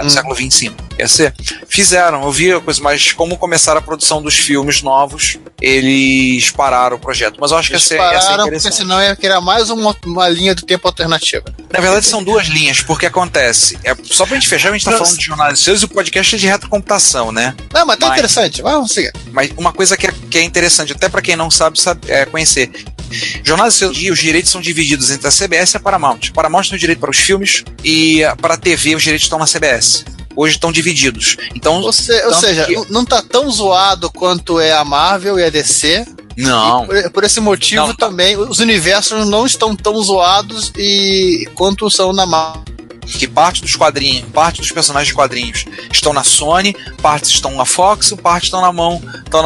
No século 25. Ia ser. Fizeram, eu vi a coisa, mas como começaram a produção dos filmes novos, eles pararam o projeto. Mas eu acho que ia ser interessante. Porque senão ia criar mais uma linha do tempo alternativa. Na verdade são 2 linhas, porque acontece. Só pra gente fechar, a gente tá falando de jornada de seus e o podcast é de retrocomputação, né? Não, mas tá interessante, vamos seguir. Mas uma coisa que é interessante, até pra quem não sabe conhecer. Jornadas e os direitos são divididos entre a CBS e a Paramount. A Paramount tem o direito para os filmes e para a TV os direitos estão na CBS. Hoje estão divididos. Então, ou seja, não tá tão zoado quanto é a Marvel e a DC. Não. Por esse motivo também os universos não estão tão zoados quanto são na Marvel. Que parte dos personagens de quadrinhos estão na Sony, partes estão na Fox, parte estão na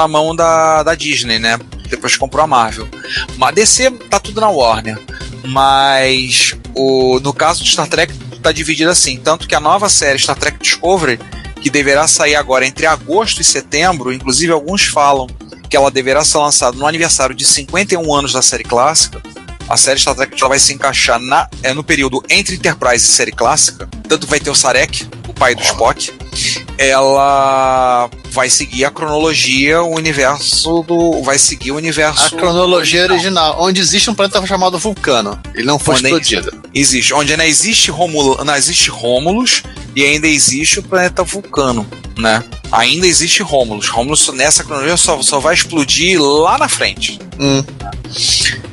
mão da Disney, né? Depois comprou a Marvel. A DC tá tudo na Warner. Mas no caso de Star Trek tá dividido assim. Tanto que a nova série Star Trek Discovery, que deverá sair agora entre agosto e setembro, inclusive alguns falam que ela deverá ser lançada no aniversário de 51 anos da série clássica. A série Star Trek ela vai se encaixar no período entre Enterprise e série clássica. Tanto vai ter o Sarek, o pai do Spock. Ela vai seguir a cronologia, vai seguir o universo. A cronologia original, onde existe um planeta chamado Vulcano. Ele não foi explodido. Existe. Onde ainda existe Rômulus e ainda existe o planeta Vulcano, né? Ainda existe Rômulus. Rômulus nessa cronologia só vai explodir lá na frente.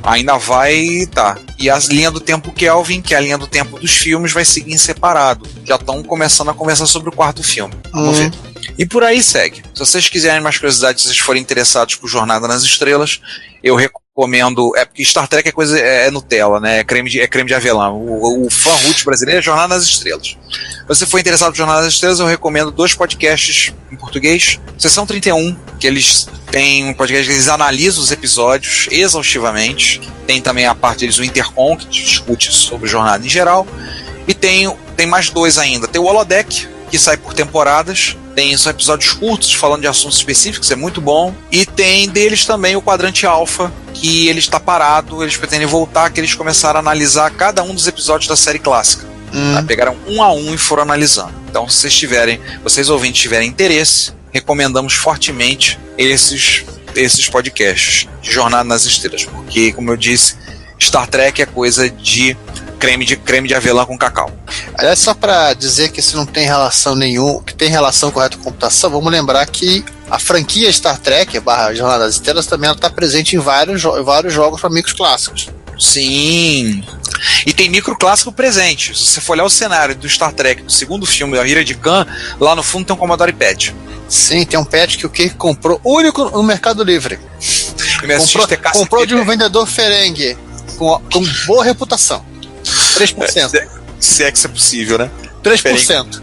Ainda vai. E a linha do tempo Kelvin, que é a linha do tempo dos filmes, vai seguir em separado. Já estão começando a conversar sobre o 4º filme. Vamos ver. E por aí segue. Se vocês quiserem mais curiosidades, se vocês forem interessados por Jornada nas Estrelas, eu recomendo. Porque Star Trek é Nutella, né? É creme de avelã. O fã root brasileiro é Jornada nas Estrelas. Se você for interessado por Jornada nas Estrelas, eu recomendo 2 podcasts em português. Sessão 31, que eles têm um podcast que eles analisam os episódios exaustivamente. Tem também a parte deles, o Intercom, que discute sobre jornada em geral. E tem mais 2 ainda. Tem o Holodeck, que sai por temporadas. São episódios curtos, falando de assuntos específicos, é muito bom. E tem deles também o Quadrante Alpha, que ele está parado, eles pretendem voltar, que eles começaram a analisar cada um dos episódios da série clássica. Pegaram um a um e foram analisando. Então, se vocês ouvintes tiverem interesse, recomendamos fortemente esses esses podcasts de Jornada nas Estrelas, porque, como eu disse, Star Trek é coisa de creme de avelã com cacau. Aliás, só para dizer que isso não tem relação nenhuma, que tem relação com a retrocomputação, vamos lembrar que a franquia Star Trek, Jornada nas Estrelas, também está presente em vários jogos para micros clássicos. Sim. E tem micro clássico presente. Se você for olhar o cenário do Star Trek, do segundo filme, A Ira de Khan, lá no fundo tem um Commodore PET. Sim, tem um PET que o Kirk comprou, único no Mercado Livre. Comprou de um vendedor Ferengi, com boa reputação. 3%. Se é que isso é possível, né? 3%.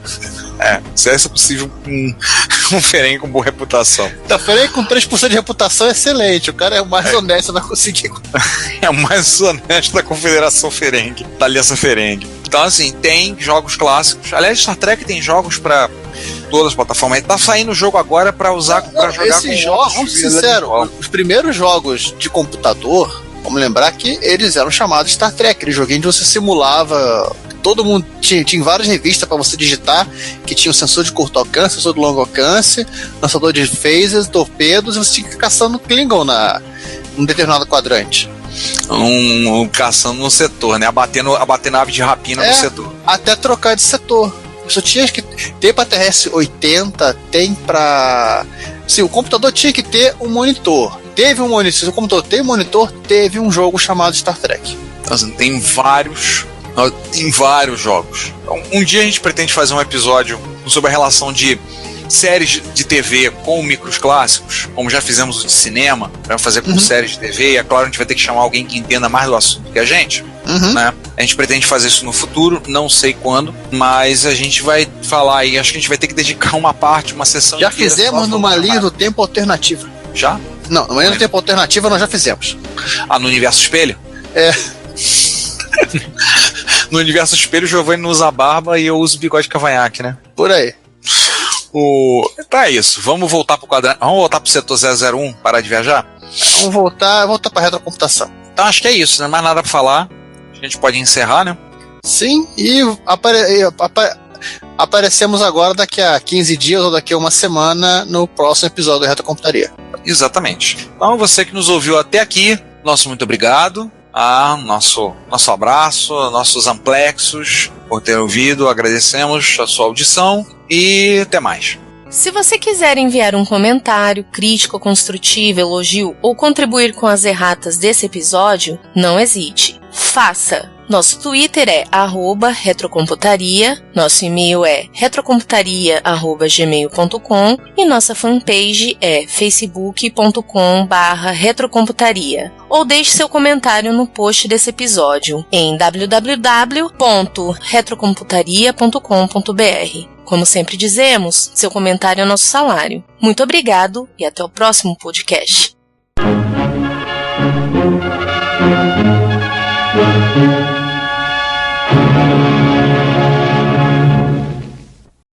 Se é possível, um Ferengi com boa reputação. Então, Ferengi com 3% de reputação é excelente. O cara é o mais honesto, vai conseguir. É o mais honesto da Confederação Ferengi, da Aliança Ferengi. Então, assim, tem jogos clássicos. Aliás, Star Trek tem jogos pra todas as plataformas. Tá saindo o jogo agora pra usar, pra jogar esses jogos, vamos ser sinceros, os primeiros jogos de computador, vamos lembrar que eles eram chamados Star Trek, aquele joguinho onde você simulava. Todo mundo tinha várias revistas para você digitar, que tinha o sensor de curto alcance, sensor de longo alcance, lançador de phasers, torpedos, e você tinha que ir caçando Klingon num determinado quadrante. Caçando no setor, né? Abater nave de rapina no setor. Até trocar de setor. Você tinha que ter para TRS-80, tem para... Sim, o computador tinha que ter um monitor. Teve um monitor. Se o computador tem um monitor, teve um jogo chamado Star Trek. Então, assim, tem vários jogos. Então, um dia a gente pretende fazer um episódio sobre a relação de séries de TV com micros clássicos, como já fizemos o de cinema, para fazer com séries de TV, e é claro, a gente vai ter que chamar alguém que entenda mais do assunto que a gente, né? A gente pretende fazer isso no futuro, não sei quando, mas a gente vai falar e acho que a gente vai ter que dedicar uma sessão já fizemos numa linha do tempo alternativa. Já? Não, numa linha do tempo alternativa nós já fizemos. No Universo Espelho? No Universo Espelho, o Giovanni não usa barba e eu uso bigode cavanhaque, né? Por aí. Tá isso. Vamos voltar pro quadrante. Vamos voltar pro setor 001, parar de viajar? Vamos voltar pra retrocomputação. Então acho que é isso, né? Mais nada pra falar. A gente pode encerrar, né? Sim, e aparecemos agora daqui a 15 dias ou daqui a uma semana no próximo episódio da Retrocomputaria. Exatamente. Então você que nos ouviu até aqui, nosso muito obrigado. Nosso abraço, nossos amplexos por ter ouvido, agradecemos a sua audição e até mais. Se você quiser enviar um comentário, crítica construtiva, elogio ou contribuir com as erratas desse episódio, não hesite. Faça! Nosso Twitter é @retrocomputaria, nosso e-mail é retrocomputaria@gmail.com e nossa fanpage é facebook.com/retrocomputaria. Ou deixe seu comentário no post desse episódio em www.retrocomputaria.com.br. Como sempre dizemos, seu comentário é nosso salário. Muito obrigado e até o próximo podcast.